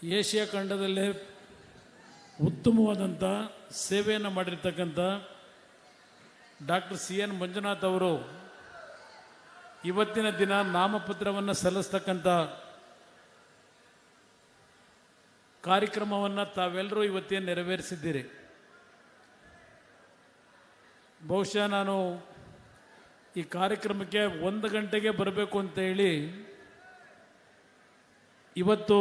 Asia ಖಂಡದಲ್ಲೇ ಉತ್ತಮವಾದಂಥ ಸೇವೆಯನ್ನು ಮಾಡಿರ್ತಕ್ಕಂಥ ಡಾಕ್ಟರ್ CN ಮಂಜುನಾಥ್ ಅವರು ಇವತ್ತಿನ ದಿನ ನಾಮಪತ್ರವನ್ನು ಸಲ್ಲಿಸ್ತಕ್ಕಂಥ ಕಾರ್ಯಕ್ರಮವನ್ನು ತಾವೆಲ್ಲರೂ ಇವತ್ತೇನು ನೆರವೇರಿಸಿದ್ದೀರಿ. ಬಹುಶಃ ನಾನು ಈ ಕಾರ್ಯಕ್ರಮಕ್ಕೆ 1 ಗಂಟೆಗೆ ಬರಬೇಕು ಅಂತ ಹೇಳಿ ಇವತ್ತು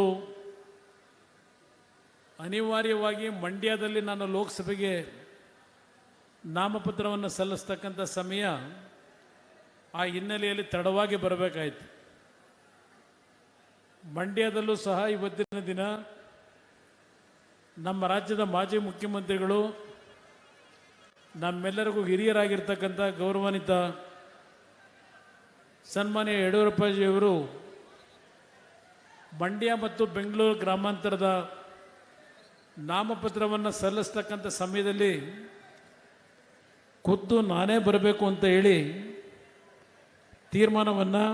ಅನಿವಾರ್ಯವಾಗಿ ಮಂಡ್ಯದಲ್ಲಿ ನಾನು ಲೋಕಸಭೆಗೆ ನಾಮಪತ್ರವನ್ನು ಸಲ್ಲಿಸ್ತಕ್ಕಂಥ ಸಮಯ ಆ ಹಿನ್ನೆಲೆಯಲ್ಲಿ ತಡವಾಗಿ ಬರಬೇಕಾಯಿತು. ಮಂಡ್ಯದಲ್ಲೂ ಸಹ ಇವತ್ತಿನ ದಿನ ನಮ್ಮ ರಾಜ್ಯದ ಮಾಜಿ ಮುಖ್ಯಮಂತ್ರಿಗಳು, ನಮ್ಮೆಲ್ಲರಿಗೂ ಹಿರಿಯರಾಗಿರ್ತಕ್ಕಂಥ ಗೌರವಾನ್ವಿತ ಸನ್ಮಾನ್ಯ ಯಡಿಯೂರಪ್ಪಜಿಯವರು ಮಂಡ್ಯ ಮತ್ತು ಬೆಂಗಳೂರು ಗ್ರಾಮಾಂತರದ ನಾಮಪತ್ರವನ್ನು ಸಲ್ಲಿಸ್ತಕ್ಕಂಥ ಸಮಯದಲ್ಲಿ ಖುದ್ದು ನಾನೇ ಬರಬೇಕು ಅಂತ ಹೇಳಿ ತೀರ್ಮಾನವನ್ನು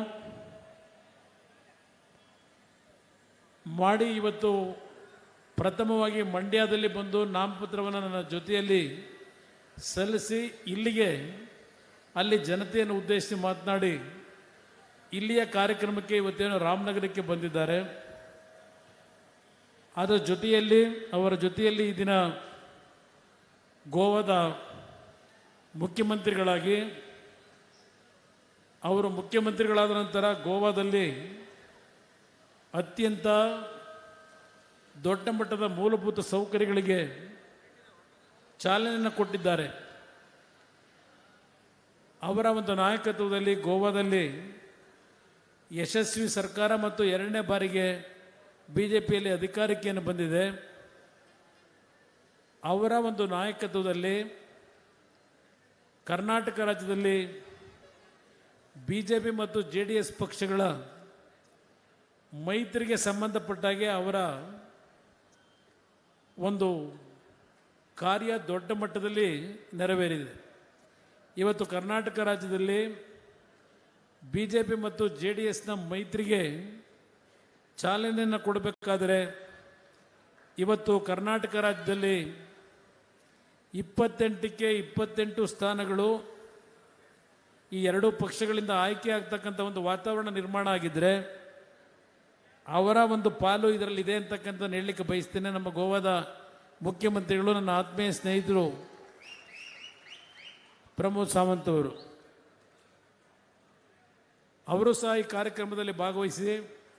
ಮಾಡಿ ಇವತ್ತು ಪ್ರಥಮವಾಗಿ ಮಂಡ್ಯದಲ್ಲಿ ಬಂದು ನಾಮಪತ್ರವನ್ನು ನನ್ನ ಜೊತೆಯಲ್ಲಿ ಸಲ್ಲಿಸಿ ಇಲ್ಲಿಗೆ ಅಲ್ಲಿ ಜನತೆಯನ್ನು ಉದ್ದೇಶಿಸಿ ಮಾತನಾಡಿ ಇಲ್ಲಿಯ ಕಾರ್ಯಕ್ರಮಕ್ಕೆ ಇವತ್ತೇನು ರಾಮನಗರಕ್ಕೆ ಬಂದಿದ್ದಾರೆ. ಅದರ ಜೊತೆಯಲ್ಲಿ ಅವರ ಜೊತೆಯಲ್ಲಿ ಈ ದಿನ ಗೋವಾದ ಮುಖ್ಯಮಂತ್ರಿಗಳಾಗಿ ಅವರು ಮುಖ್ಯಮಂತ್ರಿಗಳಾದ ನಂತರ ಗೋವಾದಲ್ಲಿ ಅತ್ಯಂತ ದೊಡ್ಡ ಮಟ್ಟದ ಮೂಲಭೂತ ಸೌಕರ್ಯಗಳಿಗೆ ಚಾಲನೆಯನ್ನು ಕೊಟ್ಟಿದ್ದಾರೆ. ಅವರ ಒಂದು ನಾಯಕತ್ವದಲ್ಲಿ ಗೋವಾದಲ್ಲಿ ಯಶಸ್ವಿ ಸರ್ಕಾರ ಮತ್ತು 2ನೇ ಬಾರಿಗೆ BJPಯಲ್ಲಿ ಅಧಿಕಾರಕ್ಕೆ ಬಂದಿದೆ. ಅವರ ಒಂದು ನಾಯಕತ್ವದಲ್ಲಿ ಕರ್ನಾಟಕ ರಾಜ್ಯದಲ್ಲಿ BJP ಮತ್ತು JDS ಪಕ್ಷಗಳ ಮೈತ್ರಿಗೆ ಸಂಬಂಧಪಟ್ಟಾಗೆ ಅವರ ಒಂದು ಕಾರ್ಯ ದೊಡ್ಡ ಮಟ್ಟದಲ್ಲಿ ನೆರವೇರಿದೆ. ಇವತ್ತು ಕರ್ನಾಟಕ ರಾಜ್ಯದಲ್ಲಿ BJP ಮತ್ತು JDSನ ಮೈತ್ರಿಗೆ ಚಾಲನೆಯನ್ನು ಕೊಡಬೇಕಾದರೆ ಇವತ್ತು ಕರ್ನಾಟಕ ರಾಜ್ಯದಲ್ಲಿ 28ಕ್ಕೆ 28 ಸ್ಥಾನಗಳು ಈ ಎರಡೂ ಪಕ್ಷಗಳಿಂದ ಆಯ್ಕೆ ಆಗ್ತಕ್ಕಂಥ ಒಂದು ವಾತಾವರಣ ನಿರ್ಮಾಣ ಆಗಿದ್ದರೆ ಅವರ ಒಂದು ಪಾಲು ಇದರಲ್ಲಿ ಇದೆ ಅಂತಕ್ಕಂಥ ಹೇಳಲಿಕ್ಕೆ ಬಯಸ್ತೇನೆ. ನಮ್ಮ ಗೋವಾದ ಮುಖ್ಯಮಂತ್ರಿಗಳು, ನನ್ನ ಆತ್ಮೀಯ ಸ್ನೇಹಿತರು ಪ್ರಮೋದ್ ಸಾವಂತ್ ಅವರು ಸಹ ಈ ಕಾರ್ಯಕ್ರಮದಲ್ಲಿ ಭಾಗವಹಿಸಿ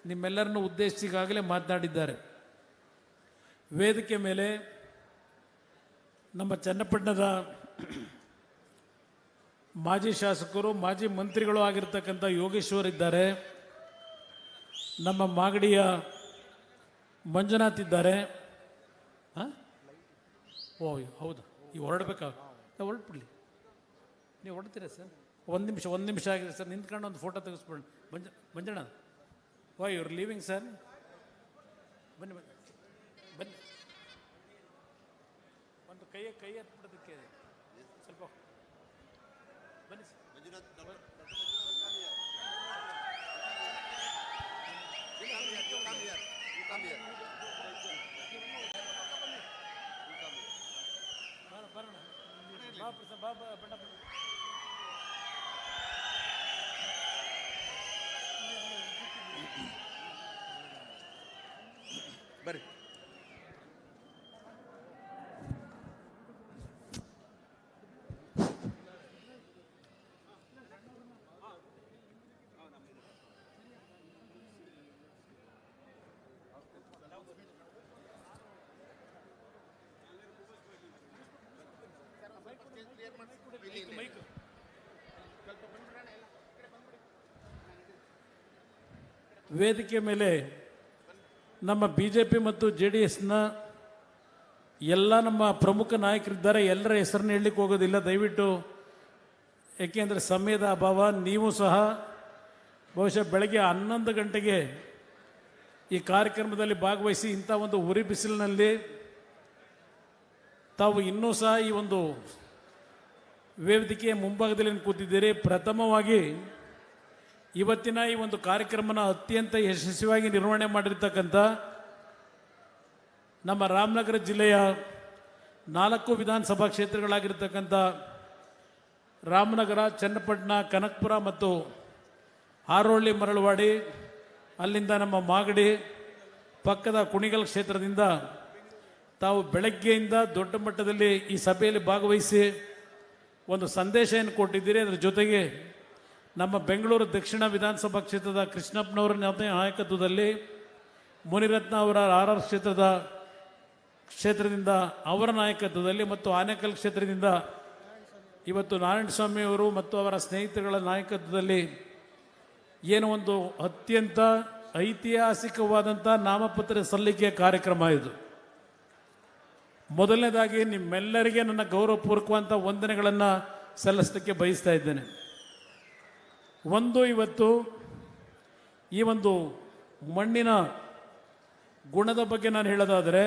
ನಿಮ್ಮೆಲ್ಲರನ್ನು ಉದ್ದೇಶಿಸಿ ಈಗಾಗಲೇ ಮಾತನಾಡಿದ್ದಾರೆ. ವೇದಿಕೆ ಮೇಲೆ ನಮ್ಮ ಚನ್ನಪಟ್ಟಣದ ಮಾಜಿ ಶಾಸಕರು, ಮಾಜಿ ಮಂತ್ರಿಗಳು ಆಗಿರ್ತಕ್ಕಂಥ ಯೋಗೇಶ್ವರ್ ಇದ್ದಾರೆ. ನಮ್ಮ ಮಾಗಡಿಯ ಮಂಜುನಾಥ್ ಇದ್ದಾರೆ. ಓ ಹೌದು, ಈಗ ಹೊರಡ್ಬೇಕಾ? ಹೊರಟ್ಬಿಡ್ಲಿ, ನೀವು ಹೊರಡ್ತೀರಾ ಸರ್? ಒಂದು ನಿಮಿಷ ಆಗಿದೆ ಸರ್, ನಿಂತ್ಕೊಂಡು ಒಂದು ಫೋಟೋ ತೆಗೆಸ್ಬಿಡಿ. Manjanna, why you're leaving sir? ಬನ್ನಿ ಬನ್ನಿ ಬನ್ನಿ, ಒಂದು ಕೈ ಎತ್ಬಿಡೋದಕ್ಕೆ ಸ್ವಲ್ಪ ಬನ್ನಿ ಸರ್. ಬರೋಣ ಬರ್ರಿ. ವೇದಿಕೆ ಮೇಲೆ ನಮ್ಮ BJP ಮತ್ತು JDSನ ಎಲ್ಲ ನಮ್ಮ ಪ್ರಮುಖ ನಾಯಕರಿದ್ದಾರೆ. ಎಲ್ಲರ ಹೆಸರನ್ನು ಹೇಳಲಿಕ್ಕೆ ಹೋಗೋದಿಲ್ಲ ದಯವಿಟ್ಟು, ಏಕೆಂದರೆ ಸಮಯದ ಅಭಾವ. ನೀವು ಸಹ ಬಹುಶಃ ಬೆಳಗ್ಗೆ 11 ಗಂಟೆಗೆ ಈ ಕಾರ್ಯಕ್ರಮದಲ್ಲಿ ಭಾಗವಹಿಸಿ ಇಂಥ ಒಂದು ಉರಿ ಬಿಸಿಲಿನಲ್ಲಿ ತಾವು ಇನ್ನೂ ಸಹ ಈ ಒಂದು ವೇದಿಕೆಯ ಮುಂಭಾಗದಲ್ಲಿ ಕೂತಿದ್ದೀರಿ. ಪ್ರಥಮವಾಗಿ ಇವತ್ತಿನ ಈ ಒಂದು ಕಾರ್ಯಕ್ರಮನ ಅತ್ಯಂತ ಯಶಸ್ವಿಯಾಗಿ ನಿರ್ವಹಣೆ ಮಾಡಿರ್ತಕ್ಕಂಥ ನಮ್ಮ ರಾಮನಗರ ಜಿಲ್ಲೆಯ 4 ವಿಧಾನಸಭಾ ಕ್ಷೇತ್ರಗಳಾಗಿರ್ತಕ್ಕಂಥ ರಾಮನಗರ, ಚನ್ನಪಟ್ಟಣ, ಕನಕಪುರ ಮತ್ತು ಹಾರೋಹಳ್ಳಿ, ಮರಳವಾಡಿ, ಅಲ್ಲಿಂದ ನಮ್ಮ ಮಾಗಡಿ ಪಕ್ಕದ ಕುಣಿಗಲ್ ಕ್ಷೇತ್ರದಿಂದ ತಾವು ಬೆಳಗ್ಗೆಯಿಂದ ದೊಡ್ಡ ಮಟ್ಟದಲ್ಲಿ ಈ ಸಭೆಯಲ್ಲಿ ಭಾಗವಹಿಸಿ ಒಂದು ಸಂದೇಶವನ್ನು ಕೊಟ್ಟಿದ್ದೀರಿ. ಅದರ ಜೊತೆಗೆ ನಮ್ಮ ಬೆಂಗಳೂರು ದಕ್ಷಿಣ ವಿಧಾನಸಭಾ ಕ್ಷೇತ್ರದ ಕೃಷ್ಣಪ್ಪನವರ ನಾಯಕತ್ವದಲ್ಲಿ ಮುನಿರತ್ನ ಅವರ RR ಕ್ಷೇತ್ರದಿಂದ ಅವರ ನಾಯಕತ್ವದಲ್ಲಿ ಮತ್ತು ಆನೇಕಲ್ ಕ್ಷೇತ್ರದಿಂದ ಇವತ್ತು ನಾರಾಯಣಸ್ವಾಮಿ ಅವರು ಮತ್ತು ಅವರ ಸ್ನೇಹಿತರುಗಳ ನಾಯಕತ್ವದಲ್ಲಿ ಏನು ಒಂದು ಅತ್ಯಂತ ಐತಿಹಾಸಿಕವಾದಂಥ ನಾಮಪತ್ರ ಸಲ್ಲಿಕೆಯ ಕಾರ್ಯಕ್ರಮ ಇದು. ಮೊದಲನೇದಾಗಿ ನಿಮ್ಮೆಲ್ಲರಿಗೆ ನನ್ನ ಗೌರವಪೂರ್ವಕವಂತ ವಂದನೆಗಳನ್ನು ಸಲ್ಲಿಸಲಿಕ್ಕೆ ಬಯಸ್ತಾ ಇದ್ದೇನೆ. ಇವತ್ತು ಈ ಒಂದು ಮಣ್ಣಿನ ಗುಣದ ಬಗ್ಗೆ ನಾನು ಹೇಳೋದಾದರೆ,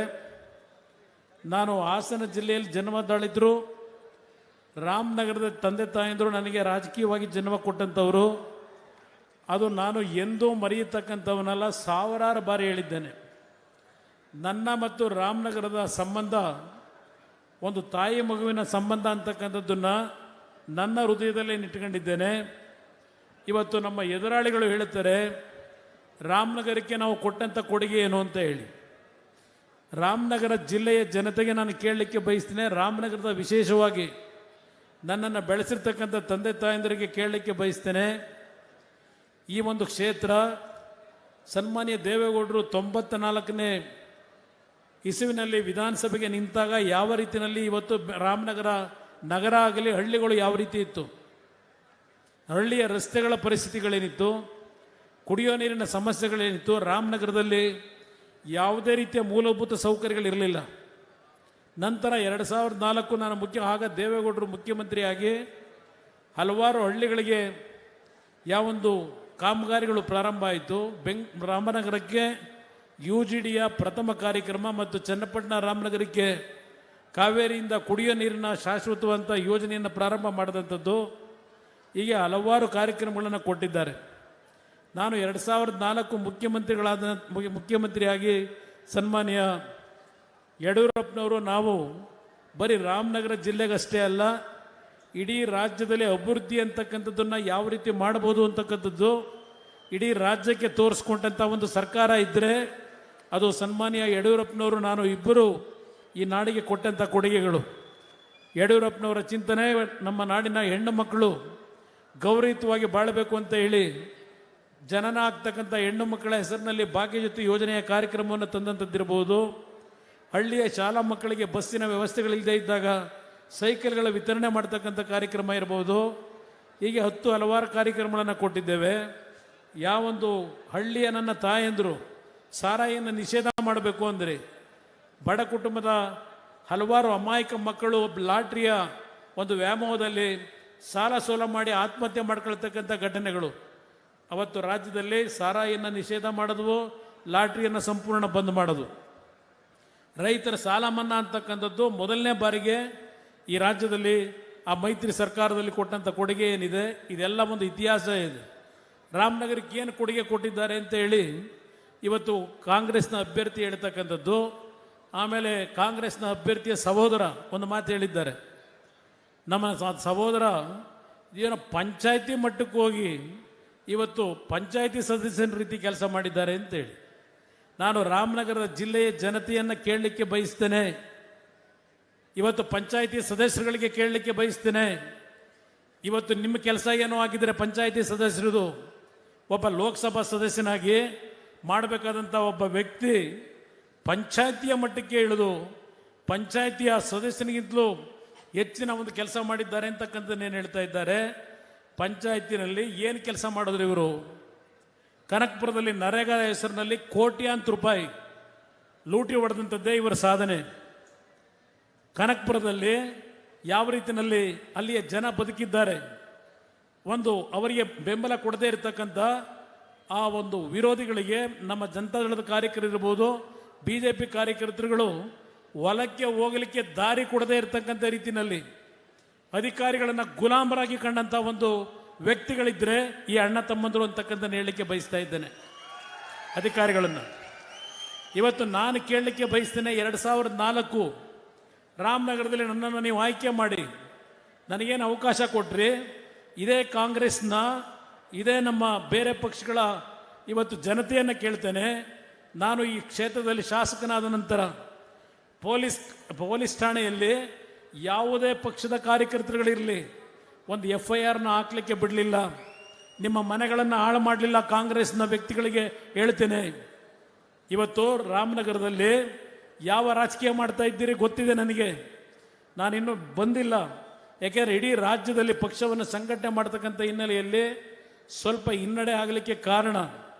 ನಾನು ಹಾಸನ ಜಿಲ್ಲೆಯಲ್ಲಿ ಜನ್ಮ ತಾಳಿದ್ರು. ರಾಮನಗರದ ತಂದೆ ತಾಯಂದರು ನನಗೆ ರಾಜಕೀಯವಾಗಿ ಜನ್ಮ ಕೊಟ್ಟಂಥವರು. ಅದು ನಾನು ಎಂದೂ ಮರೆಯತಕ್ಕಂಥವನ್ನೆಲ್ಲ ಸಾವಿರಾರು ಬಾರಿ ಹೇಳಿದ್ದೇನೆ. ನನ್ನ ಮತ್ತು ರಾಮನಗರದ ಸಂಬಂಧ ಒಂದು ತಾಯಿ ಮಗುವಿನ ಸಂಬಂಧ ಅಂತಕ್ಕಂಥದ್ದನ್ನು ನನ್ನ ಹೃದಯದಲ್ಲೇ ಇಟ್ಕೊಂಡಿದ್ದೇನೆ. ಇವತ್ತು ನಮ್ಮ ಎದುರಾಳಿಗಳು ಹೇಳುತ್ತಾರೆ ರಾಮನಗರಕ್ಕೆ ನಾವು ಕೊಟ್ಟಂಥ ಕೊಡುಗೆ ಏನು ಅಂತ ಹೇಳಿ. ರಾಮನಗರ ಜಿಲ್ಲೆಯ ಜನತೆಗೆ ನಾನು ಕೇಳಲಿಕ್ಕೆ ಬಯಸ್ತೇನೆ, ರಾಮನಗರದ ವಿಶೇಷವಾಗಿ ನನ್ನನ್ನು ಬೆಳೆಸಿರ್ತಕ್ಕಂಥ ತಂದೆ ತಾಯಂದರಿಗೆ ಕೇಳಲಿಕ್ಕೆ ಬಯಸ್ತೇನೆ. ಈ ಒಂದು ಕ್ಷೇತ್ರ ಸನ್ಮಾನ್ಯ ದೇವೇಗೌಡರು 94ನೇ ಇಸುವಿನಲ್ಲಿ ವಿಧಾನಸಭೆಗೆ ನಿಂತಾಗ ಯಾವ ರೀತಿಯಲ್ಲಿ ಇವತ್ತು ರಾಮನಗರ ನಗರ ಆಗಲಿ ಹಳ್ಳಿಗಳು ಯಾವ ರೀತಿ ಇತ್ತು, ಹಳ್ಳಿಯ ರಸ್ತೆಗಳ ಪರಿಸ್ಥಿತಿಗಳೇನಿತ್ತು, ಕುಡಿಯೋ ನೀರಿನ ಸಮಸ್ಯೆಗಳೇನಿತ್ತು, ರಾಮನಗರದಲ್ಲಿ ಯಾವುದೇ ರೀತಿಯ ಮೂಲಭೂತ ಸೌಕರ್ಯಗಳಿರಲಿಲ್ಲ. ನಂತರ 2004 ನಾನು ಆಗ ದೇವೇಗೌಡರು ಮುಖ್ಯಮಂತ್ರಿಯಾಗಿ ಹಲವಾರು ಹಳ್ಳಿಗಳಿಗೆ ಯಾವೊಂದು ಕಾಮಗಾರಿಗಳು ಪ್ರಾರಂಭ ಆಯಿತು. ರಾಮನಗರಕ್ಕೆ UGDಯ ಪ್ರಥಮ ಕಾರ್ಯಕ್ರಮ ಮತ್ತು ಚನ್ನಪಟ್ಟಣ ರಾಮನಗರಕ್ಕೆ ಕಾವೇರಿಯಿಂದ ಕುಡಿಯೋ ನೀರಿನ ಶಾಶ್ವತವಂತ ಯೋಜನೆಯನ್ನು ಪ್ರಾರಂಭ ಮಾಡಿದಂಥದ್ದು. ಹೀಗೆ ಹಲವಾರು ಕಾರ್ಯಕ್ರಮಗಳನ್ನು ಕೊಟ್ಟಿದ್ದಾರೆ. ನಾನು 2004 ಮುಖ್ಯಮಂತ್ರಿಯಾಗಿ ಸನ್ಮಾನ್ಯ ಯಡಿಯೂರಪ್ಪನವರು ನಾವು ಬರೀ ರಾಮನಗರ ಜಿಲ್ಲೆಗಷ್ಟೇ ಅಲ್ಲ, ಇಡೀ ರಾಜ್ಯದಲ್ಲಿ ಅಭಿವೃದ್ಧಿ ಅಂತಕ್ಕಂಥದ್ದನ್ನು ಯಾವ ರೀತಿ ಮಾಡಬಹುದು ಅಂತಕ್ಕಂಥದ್ದು ಇಡೀ ರಾಜ್ಯಕ್ಕೆ ತೋರಿಸ್ಕೊಂಡಂಥ ಒಂದು ಸರ್ಕಾರ ಇದ್ದರೆ ಅದು ಸನ್ಮಾನ್ಯ ಯಡಿಯೂರಪ್ಪನವರು ನಾನು ಇಬ್ಬರು ಈ ನಾಡಿಗೆ ಕೊಟ್ಟಂಥ ಕೊಡುಗೆಗಳು. ಯಡಿಯೂರಪ್ಪನವರ ಚಿಂತನೆ ನಮ್ಮ ನಾಡಿನ ಹೆಣ್ಣು ಮಕ್ಕಳು ಗೌರವಯುತವಾಗಿ ಬಾಳಬೇಕು ಅಂತ ಹೇಳಿ ಜನನ ಆಗ್ತಕ್ಕಂಥ ಹೆಣ್ಣು ಮಕ್ಕಳ ಹೆಸರಿನಲ್ಲಿ ಭಾಗ್ಯಜ್ಯೋತಿ ಯೋಜನೆಯ ಕಾರ್ಯಕ್ರಮವನ್ನು ತಂದಂಥದ್ದಿರಬಹುದು, ಹಳ್ಳಿಯ ಶಾಲಾ ಮಕ್ಕಳಿಗೆ ಬಸ್ಸಿನ ವ್ಯವಸ್ಥೆಗಳಿಲ್ಲದೆ ಇದ್ದಾಗ ಸೈಕಲ್ಗಳ ವಿತರಣೆ ಮಾಡ್ತಕ್ಕಂಥ ಕಾರ್ಯಕ್ರಮ ಇರಬಹುದು. ಹೀಗೆ ಹಲವಾರು ಕಾರ್ಯಕ್ರಮಗಳನ್ನು ಕೊಟ್ಟಿದ್ದೇವೆ. ಯಾವೊಂದು ಹಳ್ಳಿಯ ನನ್ನ ತಾಯಂದರು ಸಾರಾಯಿಯನ್ನು ನಿಷೇಧ ಮಾಡಬೇಕು ಅಂದರೆ ಬಡ ಕುಟುಂಬದ ಹಲವಾರು ಅಮಾಯಕ ಮಕ್ಕಳು ಲಾಟ್ರಿಯ ಒಂದು ವ್ಯಾಮೋಹದಲ್ಲಿ ಸಾಲ ಸೋಲ ಮಾಡಿ ಆತ್ಮಹತ್ಯೆ ಮಾಡ್ಕೊಳ್ತಕ್ಕಂಥ ಘಟನೆಗಳು ಅವತ್ತು ರಾಜ್ಯದಲ್ಲಿ ಸಾರಾಯಿಯನ್ನು ನಿಷೇಧ ಮಾಡೋದು, ಲಾಟ್ರಿಯನ್ನು ಸಂಪೂರ್ಣ ಬಂದ್ ಮಾಡೋದು, ರೈತರ ಸಾಲ ಮನ್ನಾ ಅಂತಕ್ಕಂಥದ್ದು ಮೊದಲನೇ ಬಾರಿಗೆ ಈ ರಾಜ್ಯದಲ್ಲಿ ಆ ಮೈತ್ರಿ ಸರ್ಕಾರದಲ್ಲಿ ಕೊಟ್ಟಂಥ ಕೊಡುಗೆ ಏನಿದೆ ಇದೆಲ್ಲ ಒಂದು ಇತಿಹಾಸ ಇದೆ. ರಾಮನಗರಕ್ಕೆ ಏನು ಕೊಡುಗೆ ಕೊಟ್ಟಿದ್ದಾರೆ ಅಂತ ಹೇಳಿ ಇವತ್ತು ಕಾಂಗ್ರೆಸ್ನ ಅಭ್ಯರ್ಥಿ ಹೇಳ್ತಕ್ಕಂಥದ್ದು. ಆಮೇಲೆ ಕಾಂಗ್ರೆಸ್ನ ಅಭ್ಯರ್ಥಿಯ ಸಹೋದರ ಒಂದು ಮಾತು ಹೇಳಿದ್ದಾರೆ, ನಮ್ಮ ಸಹೋದರ ಏನೋ ಪಂಚಾಯತಿ ಮಟ್ಟಕ್ಕೆ ಹೋಗಿ ಇವತ್ತು ಪಂಚಾಯತಿ ಸದಸ್ಯನ ರೀತಿ ಕೆಲಸ ಮಾಡಿದ್ದಾರೆ ಅಂತೇಳಿ. ನಾನು ರಾಮನಗರದ ಜಿಲ್ಲೆಯ ಜನತೆಯನ್ನು ಕೇಳಲಿಕ್ಕೆ ಬಯಸ್ತೇನೆ, ಇವತ್ತು ಪಂಚಾಯತಿ ಸದಸ್ಯರುಗಳಿಗೆ ಕೇಳಲಿಕ್ಕೆ ಬಯಸ್ತೇನೆ. ಇವತ್ತು ನಿಮ್ಮ ಕೆಲಸ ಏನೋ ಆಗಿದ್ರೆ ಪಂಚಾಯತಿ ಸದಸ್ಯರದು ಒಬ್ಬ ಲೋಕಸಭಾ ಸದಸ್ಯನಾಗಿ ಮಾಡಬೇಕಾದಂಥ ಒಬ್ಬ ವ್ಯಕ್ತಿ ಪಂಚಾಯತಿಯ ಮಟ್ಟಕ್ಕೆ ಇಳಿದು ಪಂಚಾಯತಿಯ ಸದಸ್ಯನಿಗಿಂತಲೂ ಹೆಚ್ಚಿನ ಒಂದು ಕೆಲಸ ಮಾಡಿದ್ದಾರೆ ಅಂತಕ್ಕಂಥದ್ದೇನು ಹೇಳ್ತಾ ಇದ್ದಾರೆ. ಪಂಚಾಯತಿನಲ್ಲಿ ಏನು ಕೆಲಸ ಮಾಡಿದ್ರು ಇವರು? ಕನಕಪುರದಲ್ಲಿ ನರೇಗಾ ಹೆಸರಿನಲ್ಲಿ ಕೋಟ್ಯಾಂತರ ರೂಪಾಯಿ ಲೂಟಿ ಹೊಡೆದಂಥದ್ದೇ ಇವರ ಸಾಧನೆ. ಕನಕಪುರದಲ್ಲಿ ಯಾವ ರೀತಿಯಲ್ಲಿ ಅಲ್ಲಿಯ ಜನ ಬದುಕಿದ್ದಾರೆ, ಒಂದು ಅವರಿಗೆ ಬೆಂಬಲ ಕೊಡದೇ ಇರತಕ್ಕಂಥ ಆ ಒಂದು ವಿರೋಧಿಗಳಿಗೆ ನಮ್ಮ ಜನತಾದಳದ ಕಾರ್ಯಕರ್ತರಿರ್ಬೋದು, BJP ಕಾರ್ಯಕರ್ತರುಗಳು ಹೊಲಕ್ಕೆ ಹೋಗಲಿಕ್ಕೆ ದಾರಿ ಕೊಡದೇ ಇರತಕ್ಕಂಥ ರೀತಿಯಲ್ಲಿ ಅಧಿಕಾರಿಗಳನ್ನು ಗುಲಾಮರಾಗಿ ಕಂಡಂಥ ಒಂದು ವ್ಯಕ್ತಿಗಳಿದ್ದರೆ ಈ ಅಣ್ಣ ತಮ್ಮಂದರು ಅಂತಕ್ಕಂಥ ಹೇಳಲಿಕ್ಕೆ ಬಯಸ್ತಾ ಇದ್ದೇನೆ ಅಧಿಕಾರಿಗಳನ್ನು. ಇವತ್ತು ನಾನು ಕೇಳಲಿಕ್ಕೆ ಬಯಸ್ತೇನೆ, 2004 ರಾಮನಗರದಲ್ಲಿ ನನ್ನನ್ನು ನೀವು ಆಯ್ಕೆ ಮಾಡಿ ನನಗೇನು ಅವಕಾಶ ಕೊಟ್ರಿ, ಇದೇ ಕಾಂಗ್ರೆಸ್ನ ಇದೇ ನಮ್ಮ ಬೇರೆ ಪಕ್ಷಗಳ ಇವತ್ತು ಜನತೆಯನ್ನು ಕೇಳ್ತೇನೆ. ನಾನು ಈ ಕ್ಷೇತ್ರದಲ್ಲಿ ಶಾಸಕನಾದ ನಂತರ ಪೊಲೀಸ್ ಠಾಣೆಯಲ್ಲಿ ಯಾವುದೇ ಪಕ್ಷದ ಕಾರ್ಯಕರ್ತರುಗಳಿರಲಿ ಒಂದು FIRನ ಹಾಕ್ಲಿಕ್ಕೆ ಬಿಡಲಿಲ್ಲ, ನಿಮ್ಮ ಮನೆಗಳನ್ನು ಹಾಳು ಮಾಡಲಿಲ್ಲ ಕಾಂಗ್ರೆಸ್ನ ವ್ಯಕ್ತಿಗಳಿಗೆ ಹೇಳ್ತೇನೆ. ಇವತ್ತು ರಾಮನಗರದಲ್ಲಿ ಯಾವ ರಾಜಕೀಯ ಮಾಡ್ತಾ ಇದ್ದೀರಿ ಗೊತ್ತಿದೆ ನನಗೆ, ನಾನಿನ್ನೂ ಬಂದಿಲ್ಲ. ಯಾಕೆಂದರೆ ಇಡೀ ರಾಜ್ಯದಲ್ಲಿ ಪಕ್ಷವನ್ನು ಸಂಘಟನೆ ಮಾಡ್ತಕ್ಕಂಥ ಹಿನ್ನೆಲೆಯಲ್ಲಿ ಸ್ವಲ್ಪ ಹಿನ್ನಡೆ ಆಗಲಿಕ್ಕೆ ಕಾರಣ.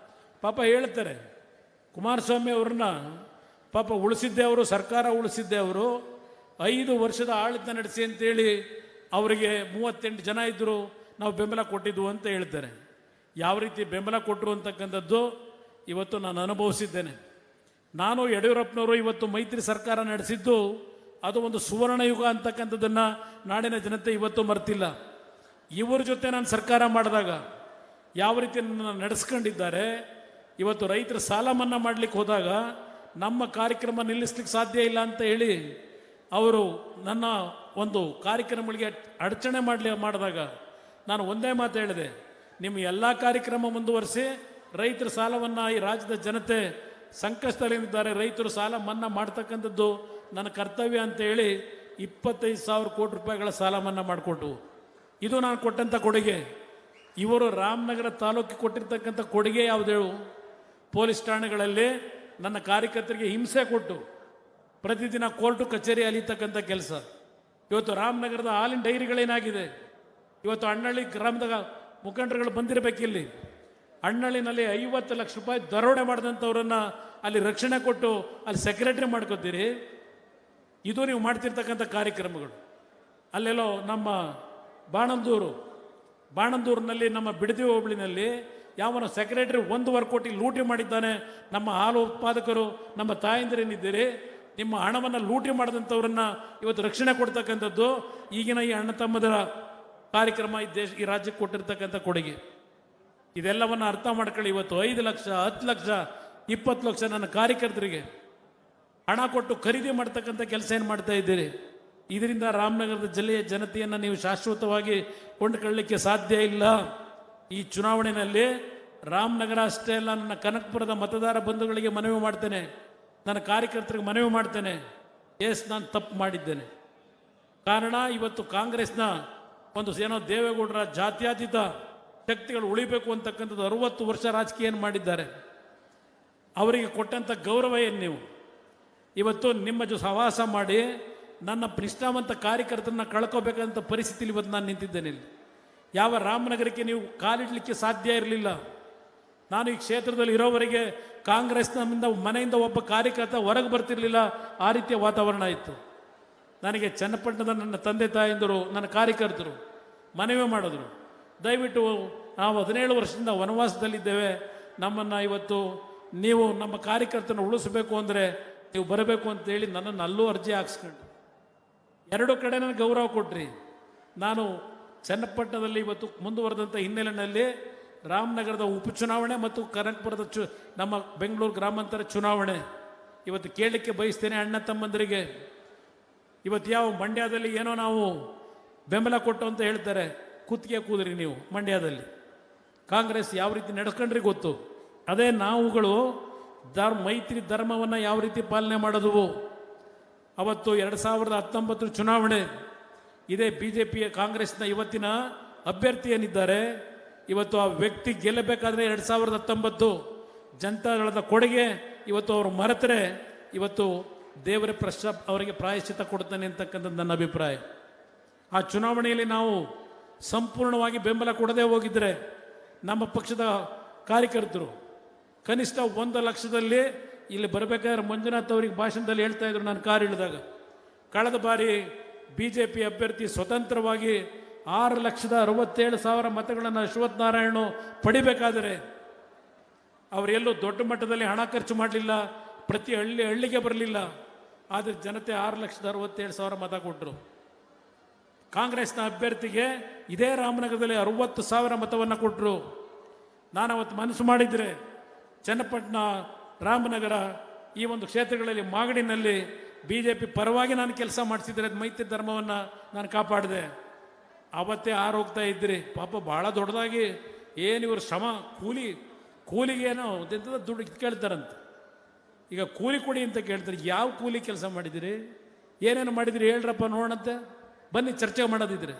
ಪಾಪ ಹೇಳ್ತಾರೆ, ಕುಮಾರಸ್ವಾಮಿ ಅವ್ರನ್ನ ಪಾಪ ಉಳಿಸಿದ್ದೆ ಅವರು, ಸರ್ಕಾರ ಉಳಿಸಿದ್ದೆ ಅವರು, 5 ವರ್ಷದ ಆಡಳಿತ ನಡೆಸಿ ಅಂತೇಳಿ ಅವರಿಗೆ 38 ಜನ ಇದ್ದರು, ನಾವು ಬೆಂಬಲ ಕೊಟ್ಟಿದ್ವು ಅಂತ ಹೇಳ್ತಾರೆ. ಯಾವ ರೀತಿ ಬೆಂಬಲ ಕೊಟ್ಟರು ಅಂತಕ್ಕಂಥದ್ದು ಇವತ್ತು ನಾನು ಅನುಭವಿಸಿದ್ದೇನೆ. ನಾನು ಯಡಿಯೂರಪ್ಪನವರು ಇವತ್ತು ಮೈತ್ರಿ ಸರ್ಕಾರ ನಡೆಸಿದ್ದು ಅದು ಒಂದು ಸುವರ್ಣ ಯುಗ ಅಂತಕ್ಕಂಥದ್ದನ್ನು ನಾಡಿನ ಜನತೆ ಇವತ್ತು ಮರ್ತಿಲ್ಲ. ಇವರ ಜೊತೆ ನಾನು ಸರ್ಕಾರ ಮಾಡಿದಾಗ ಯಾವ ರೀತಿ ನನ್ನ ನಡೆಸ್ಕೊಂಡಿದ್ದಾರೆ, ಇವತ್ತು ರೈತರ ಸಾಲ ಮನ್ನಾ ಮಾಡಲಿಕ್ಕೆ ಹೋದಾಗ ನಮ್ಮ ಕಾರ್ಯಕ್ರಮ ನಿಲ್ಲಿಸ್ಲಿಕ್ಕೆ ಸಾಧ್ಯ ಇಲ್ಲ ಅಂತ ಹೇಳಿ ಅವರು ನನ್ನ ಒಂದು ಕಾರ್ಯಕ್ರಮಗಳಿಗೆ ಅಡಚಣೆ ಮಾಡಿದಾಗ ನಾನು ಒಂದೇ ಮಾತು ಹೇಳಿದೆ, ನಿಮ್ಮ ಎಲ್ಲ ಕಾರ್ಯಕ್ರಮ ಮುಂದುವರಿಸಿ ರೈತರ ಸಾಲವನ್ನು ಈ ರಾಜ್ಯದ ಜನತೆ ಸಂಕಷ್ಟದಲ್ಲಿದ್ದಾರೆ, ರೈತರು ಸಾಲ ಮನ್ನಾ ಮಾಡ್ತಕ್ಕಂಥದ್ದು ನನ್ನ ಕರ್ತವ್ಯ ಅಂತ ಹೇಳಿ 25,000 ಕೋಟಿ ರೂಪಾಯಿಗಳ ಸಾಲ ಮನ್ನಾ ಮಾಡಿಕೊಟ್ಟು, ಇದು ನಾನು ಕೊಟ್ಟಂಥ ಕೊಡುಗೆ. ಇವರು ರಾಮನಗರ ತಾಲೂಕಿಗೆ ಕೊಟ್ಟಿರ್ತಕ್ಕಂಥ ಕೊಡುಗೆ ಯಾವುದು ಹೇಳು? ಪೊಲೀಸ್ ಠಾಣೆಗಳಲ್ಲಿ ನನ್ನ ಕಾರ್ಯಕರ್ತರಿಗೆ ಹಿಂಸೆ ಕೊಟ್ಟು ಪ್ರತಿದಿನ ಕೋರ್ಟು ಕಚೇರಿ ಅಲಿತಕ್ಕಂಥ ಕೆಲಸ. ಇವತ್ತು ರಾಮನಗರದ ಹಾಲಿನ ಡೈರಿಗಳೇನಾಗಿದೆ, ಇವತ್ತು ಅಣ್ಣಳ್ಳಿ ಗ್ರಾಮದ ಮುಖಂಡರುಗಳು ಬಂದಿರಬೇಕಿಲ್ಲಿ, ಅಣ್ಣಳ್ಳಿನಲ್ಲಿ 50 ಲಕ್ಷ ರೂಪಾಯಿ ದರೋಡೆ ಮಾಡಿದಂಥವ್ರನ್ನ ಅಲ್ಲಿ ರಕ್ಷಣೆ ಕೊಟ್ಟು ಅಲ್ಲಿ ಸೆಕ್ರೆಟರಿ ಮಾಡ್ಕೋತೀರಿ. ಇದು ನೀವು ಮಾಡ್ತಿರ್ತಕ್ಕಂಥ ಕಾರ್ಯಕ್ರಮಗಳು. ಅಲ್ಲೆಲ್ಲೋ ನಮ್ಮ ಬಾಣಂದೂರಿನಲ್ಲಿ ನಮ್ಮ ಬಿಡದಿ ಹೋಬಳಿನಲ್ಲಿ ಯಾವನ ಸೆಕ್ರೆಟರಿ 1.5 ಕೋಟಿ ಲೂಟಿ ಮಾಡಿದ್ದಾನೆ. ನಮ್ಮ ಹಾಲು ಉತ್ಪಾದಕರು, ನಮ್ಮ ತಾಯಂದಿರೇನಿದ್ದೀರಿ, ನಿಮ್ಮ ಹಣವನ್ನು ಲೂಟಿ ಮಾಡಿದಂಥವ್ರನ್ನ ಇವತ್ತು ರಕ್ಷಣೆ ಕೊಡ್ತಕ್ಕಂಥದ್ದು ಈಗಿನ ಈ ಅಣ್ಣ ತಮ್ಮದರ ಕಾರ್ಯಕ್ರಮ ಈ ರಾಜ್ಯಕ್ಕೆ ಕೊಟ್ಟಿರ್ತಕ್ಕಂಥ ಕೊಡುಗೆ. ಇದೆಲ್ಲವನ್ನು ಅರ್ಥ ಮಾಡ್ಕೊಳ್ಳಿ. ಇವತ್ತು 5 ಲಕ್ಷ 10 ಲಕ್ಷ 20 ಲಕ್ಷ ನನ್ನ ಕಾರ್ಯಕರ್ತರಿಗೆ ಹಣ ಕೊಟ್ಟು ಖರೀದಿ ಮಾಡ್ತಕ್ಕಂಥ ಕೆಲಸ ಏನು ಮಾಡ್ತಾ ಇದ್ದೀರಿ? ಇದರಿಂದ ರಾಮನಗರದ ಜಿಲ್ಲೆಯ ಜನತೆಯನ್ನು ನೀವು ಶಾಶ್ವತವಾಗಿ ಕೊಂಡುಕೊಳ್ಳಲಿಕ್ಕೆ ಸಾಧ್ಯ ಇಲ್ಲ. ಈ ಚುನಾವಣೆಯಲ್ಲಿ ರಾಮನಗರ ಅಷ್ಟೇ ಅಲ್ಲ, ನನ್ನ ಕನಕಪುರದ ಮತದಾರ ಬಂಧುಗಳಿಗೆ ಮನವಿ ಮಾಡ್ತೇನೆ, ನನ್ನ ಕಾರ್ಯಕರ್ತರಿಗೆ ಮನವಿ ಮಾಡ್ತೇನೆ, ನಾನು ತಪ್ಪು ಮಾಡಿದ್ದೇನೆ. ಕಾರಣ ಇವತ್ತು ಕಾಂಗ್ರೆಸ್ನ ಒಂದು ಏನೋ ದೇವೇಗೌಡರ ಜಾತ್ಯತೀತ ಶಕ್ತಿಗಳು ಉಳಿಬೇಕು ಅಂತಕ್ಕಂಥದ್ದು 60 ವರ್ಷ ರಾಜಕೀಯ ಏನು ಮಾಡಿದ್ದಾರೆ, ಅವರಿಗೆ ಕೊಟ್ಟಂಥ ಗೌರವ ಏನು? ನೀವು ಇವತ್ತು ನಿಮ್ಮ ಸಹವಾಸ ಮಾಡಿ ನನ್ನ ನಿಷ್ಠಾವಂತ ಕಾರ್ಯಕರ್ತರನ್ನ ಕಳ್ಕೋಬೇಕಂತ ಪರಿಸ್ಥಿತಿಯಲ್ಲಿ ಇವತ್ತು ನಾನು ನಿಂತಿದ್ದೇನೆ. ಇಲ್ಲಿ ಯಾವ ರಾಮನಗರಕ್ಕೆ ನೀವು ಕಾಲಿಡಲಿಕ್ಕೆ ಸಾಧ್ಯ ಇರಲಿಲ್ಲ. ನಾನು ಈ ಕ್ಷೇತ್ರದಲ್ಲಿ ಇರೋವರೆಗೆ ಕಾಂಗ್ರೆಸ್ನಿಂದ ಮನೆಯಿಂದ ಒಬ್ಬ ಕಾರ್ಯಕರ್ತ ಹೊರಗೆ ಬರ್ತಿರಲಿಲ್ಲ, ಆ ರೀತಿಯ ವಾತಾವರಣ ಇತ್ತು. ನನಗೆ ಚನ್ನಪಟ್ಟಣದ ನನ್ನ ತಂದೆ ತಾಯಂದರು, ನನ್ನ ಕಾರ್ಯಕರ್ತರು ಮನವಿ ಮಾಡಿದ್ರು, ದಯವಿಟ್ಟು ನಾವು 17 ವರ್ಷದಿಂದ ವನವಾಸದಲ್ಲಿದ್ದೇವೆ, ನಮ್ಮನ್ನು ಇವತ್ತು ನೀವು ನಮ್ಮ ಕಾರ್ಯಕರ್ತನ ಉಳಿಸಬೇಕು ಅಂದರೆ ನೀವು ಬರಬೇಕು ಅಂತೇಳಿ ನನ್ನನ್ನು ಅಲ್ಲೂ ಅರ್ಜಿ ಹಾಕ್ಸ್ಕೊಂಡು 2 ಕಡೆ ನನಗೆ ಗೌರವ ಕೊಟ್ರಿ. ನಾನು ಚನ್ನಪಟ್ಟಣದಲ್ಲಿ ಇವತ್ತು ಮುಂದುವರೆದಂಥ ಹಿನ್ನೆಲೆಯಲ್ಲಿ ರಾಮನಗರದ ಉಪಚುನಾವಣೆ ಮತ್ತು ಕನಕಪುರದ ನಮ್ಮ ಬೆಂಗಳೂರು ಗ್ರಾಮಾಂತರ ಚುನಾವಣೆ ಇವತ್ತು ಕೇಳಲಿಕ್ಕೆ ಬಯಸ್ತೇನೆ. ಅಣ್ಣ ತಮ್ಮಂದರಿಗೆ ಇವತ್ತು ಯಾವ ಮಂಡ್ಯದಲ್ಲಿ ಏನೋ ನಾವು ಬೆಂಬಲ ಕೊಟ್ಟು ಅಂತ ಹೇಳ್ತಾರೆ, ಕುತ್ತಿಗೆ ಕೂದ್ರಿ ನೀವು. ಮಂಡ್ಯದಲ್ಲಿ ಕಾಂಗ್ರೆಸ್ ಯಾವ ರೀತಿ ನಡೆಸ್ಕೊಂಡ್ರಿ ಗೊತ್ತು. ಅದೇ ನಾವುಗಳು ಮೈತ್ರಿ ಧರ್ಮವನ್ನು ಯಾವ ರೀತಿ ಪಾಲನೆ ಮಾಡೋದು. ಅವತ್ತು 2019 ಚುನಾವಣೆ ಇದೇ BJP ಕಾಂಗ್ರೆಸ್ನ ಇವತ್ತಿನ ಅಭ್ಯರ್ಥಿ ಏನಿದ್ದಾರೆ, ಇವತ್ತು ಆ ವ್ಯಕ್ತಿ ಗೆಲ್ಲಬೇಕಾದ್ರೆ 2019 ಜನತಾದಳದ ಕೊಡುಗೆ ಇವತ್ತು ಅವರು ಮರೆತರೆ ಇವತ್ತು ದೇವರ ಅವರಿಗೆ ಪ್ರಾಯಶ್ಚಿತ್ತ ಕೊಡ್ತಾನೆ ಅಂತಕ್ಕಂಥದ್ದು ನನ್ನ ಅಭಿಪ್ರಾಯ. ಆ ಚುನಾವಣೆಯಲ್ಲಿ ನಾವು ಸಂಪೂರ್ಣವಾಗಿ ಬೆಂಬಲ ಕೊಡದೆ ಹೋಗಿದ್ರೆ ನಮ್ಮ ಪಕ್ಷದ ಕಾರ್ಯಕರ್ತರು ಕನಿಷ್ಠ 1 ಲಕ್ಷದಲ್ಲಿ ಇಲ್ಲಿ ಬರಬೇಕಾದ್ರೆ ಮಂಜುನಾಥ್ ಅವರಿಗೆ ಭಾಷಣದಲ್ಲಿ ಹೇಳ್ತಾ ಇದ್ರು, ನಾನು ಕಾರ್ ಇಳಿದಾಗ, ಕಳೆದ ಬಾರಿ BJP ಅಭ್ಯರ್ಥಿ ಸ್ವತಂತ್ರವಾಗಿ 6,67,000 ಮತಗಳನ್ನು ಅಶ್ವಥ್ ನಾರಾಯಣ ಪಡಿಬೇಕಾದರೆ ಅವರೆಲ್ಲೂ ದೊಡ್ಡ ಮಟ್ಟದಲ್ಲಿ ಹಣ ಖರ್ಚು ಮಾಡಲಿಲ್ಲ, ಪ್ರತಿ ಹಳ್ಳಿಗೆ ಬರಲಿಲ್ಲ. ಆದರೆ ಜನತೆ 6,67,000 ಮತ ಕೊಟ್ಟರು. ಕಾಂಗ್ರೆಸ್ನ ಅಭ್ಯರ್ಥಿಗೆ ಇದೇ ರಾಮನಗರದಲ್ಲಿ 60,000 ಮತವನ್ನು ಕೊಟ್ಟರು. ನಾನು ಅವತ್ತು ಮನಸ್ಸು ಮಾಡಿದರೆ ಚನ್ನಪಟ್ಟಣ ರಾಮನಗರ ಈ ಒಂದು ಕ್ಷೇತ್ರಗಳಲ್ಲಿ ಮಾಗಡಿನಲ್ಲಿ BJP ಪರವಾಗಿ ನಾನು ಕೆಲಸ ಮಾಡಿಸಿದ್ರೆ ಮೈತ್ರಿ ಧರ್ಮವನ್ನು ನಾನು ಕಾಪಾಡಿದೆ. ಆವತ್ತೇ ಹೋಗ್ತಾ ಇದ್ರಿ. ಪಾಪ ಭಾಳ ದೊಡ್ಡದಾಗಿ ಏನು ಇವರು ಶ್ರಮ ಕೂಲಿಗೇನೋ ದುಡ್ಡು ಕೇಳ್ತಾರಂತೆ. ಈಗ ಕೂಲಿ ಕೊಡಿ ಅಂತ ಕೇಳ್ತಾರೆ. ಯಾವ ಕೂಲಿ ಕೆಲಸ ಮಾಡಿದಿರಿ, ಏನೇನು ಮಾಡಿದಿರಿ ಹೇಳ್ರಪ್ಪ ನೋಡಂತೆ. ಬನ್ನಿ ಚರ್ಚೆ ಮಾಡೋದಿದ್ರೆ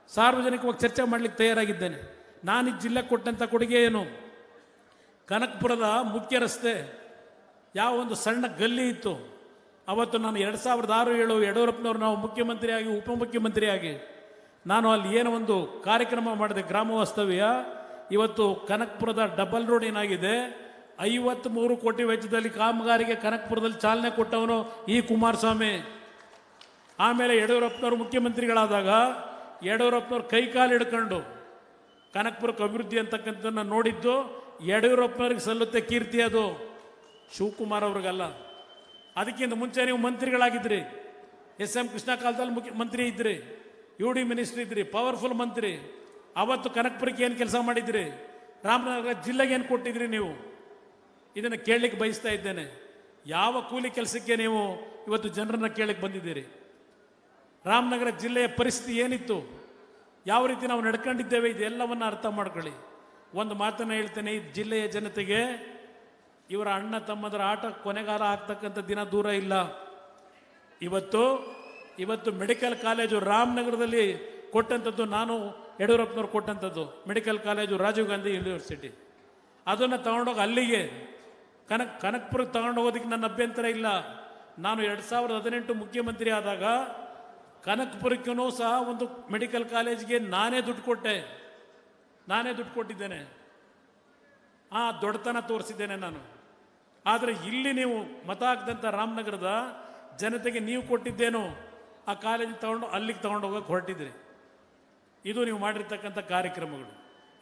ಸಾರ್ವಜನಿಕವಾಗಿ ಚರ್ಚೆ ಮಾಡಲಿಕ್ಕೆ ತಯಾರಾಗಿದ್ದೇನೆ. ನಾನು ಈ ಜಿಲ್ಲೆಗೆ ಕೊಟ್ಟಂಥ ಕೊಡುಗೆ ಏನು? ಕನಕಪುರದ ಮುಖ್ಯ ರಸ್ತೆ ಯಾವ ಒಂದು ಸಣ್ಣ ಗಲ್ಲಿ ಇತ್ತು ಅವತ್ತು ನಾನು 2006-7 ಯಡಿಯೂರಪ್ಪನವರು ನಾವು ಮುಖ್ಯಮಂತ್ರಿಯಾಗಿ ಉಪಮುಖ್ಯಮಂತ್ರಿಯಾಗಿ ನಾನು ಅಲ್ಲಿ ಏನೋ ಒಂದು ಕಾರ್ಯಕ್ರಮ ಮಾಡಿದೆ, ಗ್ರಾಮ ವಾಸ್ತವ್ಯ. ಇವತ್ತು ಕನಕಪುರದ ಡಬಲ್ ರೋಡ್ ಏನಾಗಿದೆ, 53 ಕೋಟಿ ವೆಚ್ಚದಲ್ಲಿ ಕಾಮಗಾರಿಗೆ ಕನಕಪುರದಲ್ಲಿ ಚಾಲನೆ ಕೊಟ್ಟವನು ಈ ಕುಮಾರಸ್ವಾಮಿ. ಆಮೇಲೆ ಯಡಿಯೂರಪ್ಪನವರು ಮುಖ್ಯಮಂತ್ರಿಗಳಾದಾಗ ಯಡಿಯೂರಪ್ಪನವ್ರು ಕೈಕಾಲು ಹಿಡ್ಕೊಂಡು ಕನಕಪುರಕ್ಕೆ ಅಭಿವೃದ್ಧಿ ಅಂತಕ್ಕಂಥದ್ದನ್ನು ನೋಡಿದ್ದು ಯಡಿಯೂರಪ್ಪನವ್ರಿಗೆ ಸಲ್ಲುತ್ತೆ ಕೀರ್ತಿ. ಅದು ಶಿವಕುಮಾರ್ ಅವ್ರಿಗಲ್ಲ. ಅದಕ್ಕಿಂತ ಮುಂಚೆ ನೀವು ಮಂತ್ರಿಗಳಾಗಿದ್ರಿ. SM ಕೃಷ್ಣ ಕಾಲದಲ್ಲಿ ಮಂತ್ರಿ ಇದ್ರಿ, UD ಮಿನಿಸ್ಟ್ರಿ ಇದ್ರಿ, ಪವರ್ಫುಲ್ ಮಂತ್ರಿ. ಅವತ್ತು ಕನಕಪುರಕ್ಕೆ ಏನು ಕೆಲಸ ಮಾಡಿದ್ರಿ? ರಾಮನಗರ ಜಿಲ್ಲೆಗೆ ಏನು ಕೊಟ್ಟಿದ್ರಿ ನೀವು? ಇದನ್ನು ಕೇಳಲಿಕ್ಕೆ ಬಯಸ್ತಾ ಇದ್ದೇನೆ. ಯಾವ ಕೂಲಿ ಕೆಲಸಕ್ಕೆ ನೀವು ಇವತ್ತು ಜನರನ್ನ ಕೇಳಕ್ಕೆ ಬಂದಿದ್ದೀರಿ? ರಾಮನಗರ ಜಿಲ್ಲೆಯ ಪರಿಸ್ಥಿತಿ ಏನಿತ್ತು, ಯಾವ ರೀತಿ ನಾವು ನಡ್ಕೊಂಡಿದ್ದೇವೆ, ಇದೆಲ್ಲವನ್ನು ಅರ್ಥ ಮಾಡ್ಕೊಳ್ಳಿ. ಒಂದು ಮಾತನ್ನು ಹೇಳ್ತೇನೆ, ಈ ಜಿಲ್ಲೆಯ ಜನತೆಗೆ ಇವರ ಅಣ್ಣ ತಮ್ಮದರ ಆಟ ಕೊನೆಗಾಲ ಆಗ್ತಕ್ಕಂಥ ದಿನ ದೂರ ಇಲ್ಲ. ಇವತ್ತು ಮೆಡಿಕಲ್ ಕಾಲೇಜು ರಾಮನಗರದಲ್ಲಿ ಕೊಟ್ಟಂಥದ್ದು, ನಾನು ಯಡಿಯೂರಪ್ಪನವ್ರು ಕೊಟ್ಟಂಥದ್ದು medical college Rajiv Gandhi university. ಅದನ್ನು ತಗೊಂಡೋಗಿ ಅಲ್ಲಿಗೆ ಕನಕಪುರಕ್ಕೆ ತಗೊಂಡೋಗೋದಕ್ಕೆ ನನ್ನ ಅಭ್ಯಂತರ ಇಲ್ಲ. ನಾನು 2018 ಮುಖ್ಯಮಂತ್ರಿ ಆದಾಗ ಕನಕಪುರಕ್ಕೂ ಸಹ ಒಂದು ಮೆಡಿಕಲ್ ಕಾಲೇಜ್ಗೆ ನಾನೇ ದುಡ್ಡು ಕೊಟ್ಟಿದ್ದೇನೆ. ದೊಡ್ಡತನ ತೋರಿಸಿದ್ದೇನೆ ನಾನು. ಆದರೆ ಇಲ್ಲಿ ನೀವು ಮತ ಹಾಕಿದಂಥ ರಾಮನಗರದ ಜನತೆಗೆ ನೀವು ಕೊಟ್ಟಿದ್ದೇನೋ ಆ ಕಾಲೇಜಿಗೆ ತಗೊಂಡು ಅಲ್ಲಿಗೆ ತಗೊಂಡೋಗಕ್ಕೆ ಹೊರಟಿದ್ರಿ. ಇದು ನೀವು ಮಾಡಿರ್ತಕ್ಕಂಥ ಕಾರ್ಯಕ್ರಮಗಳು.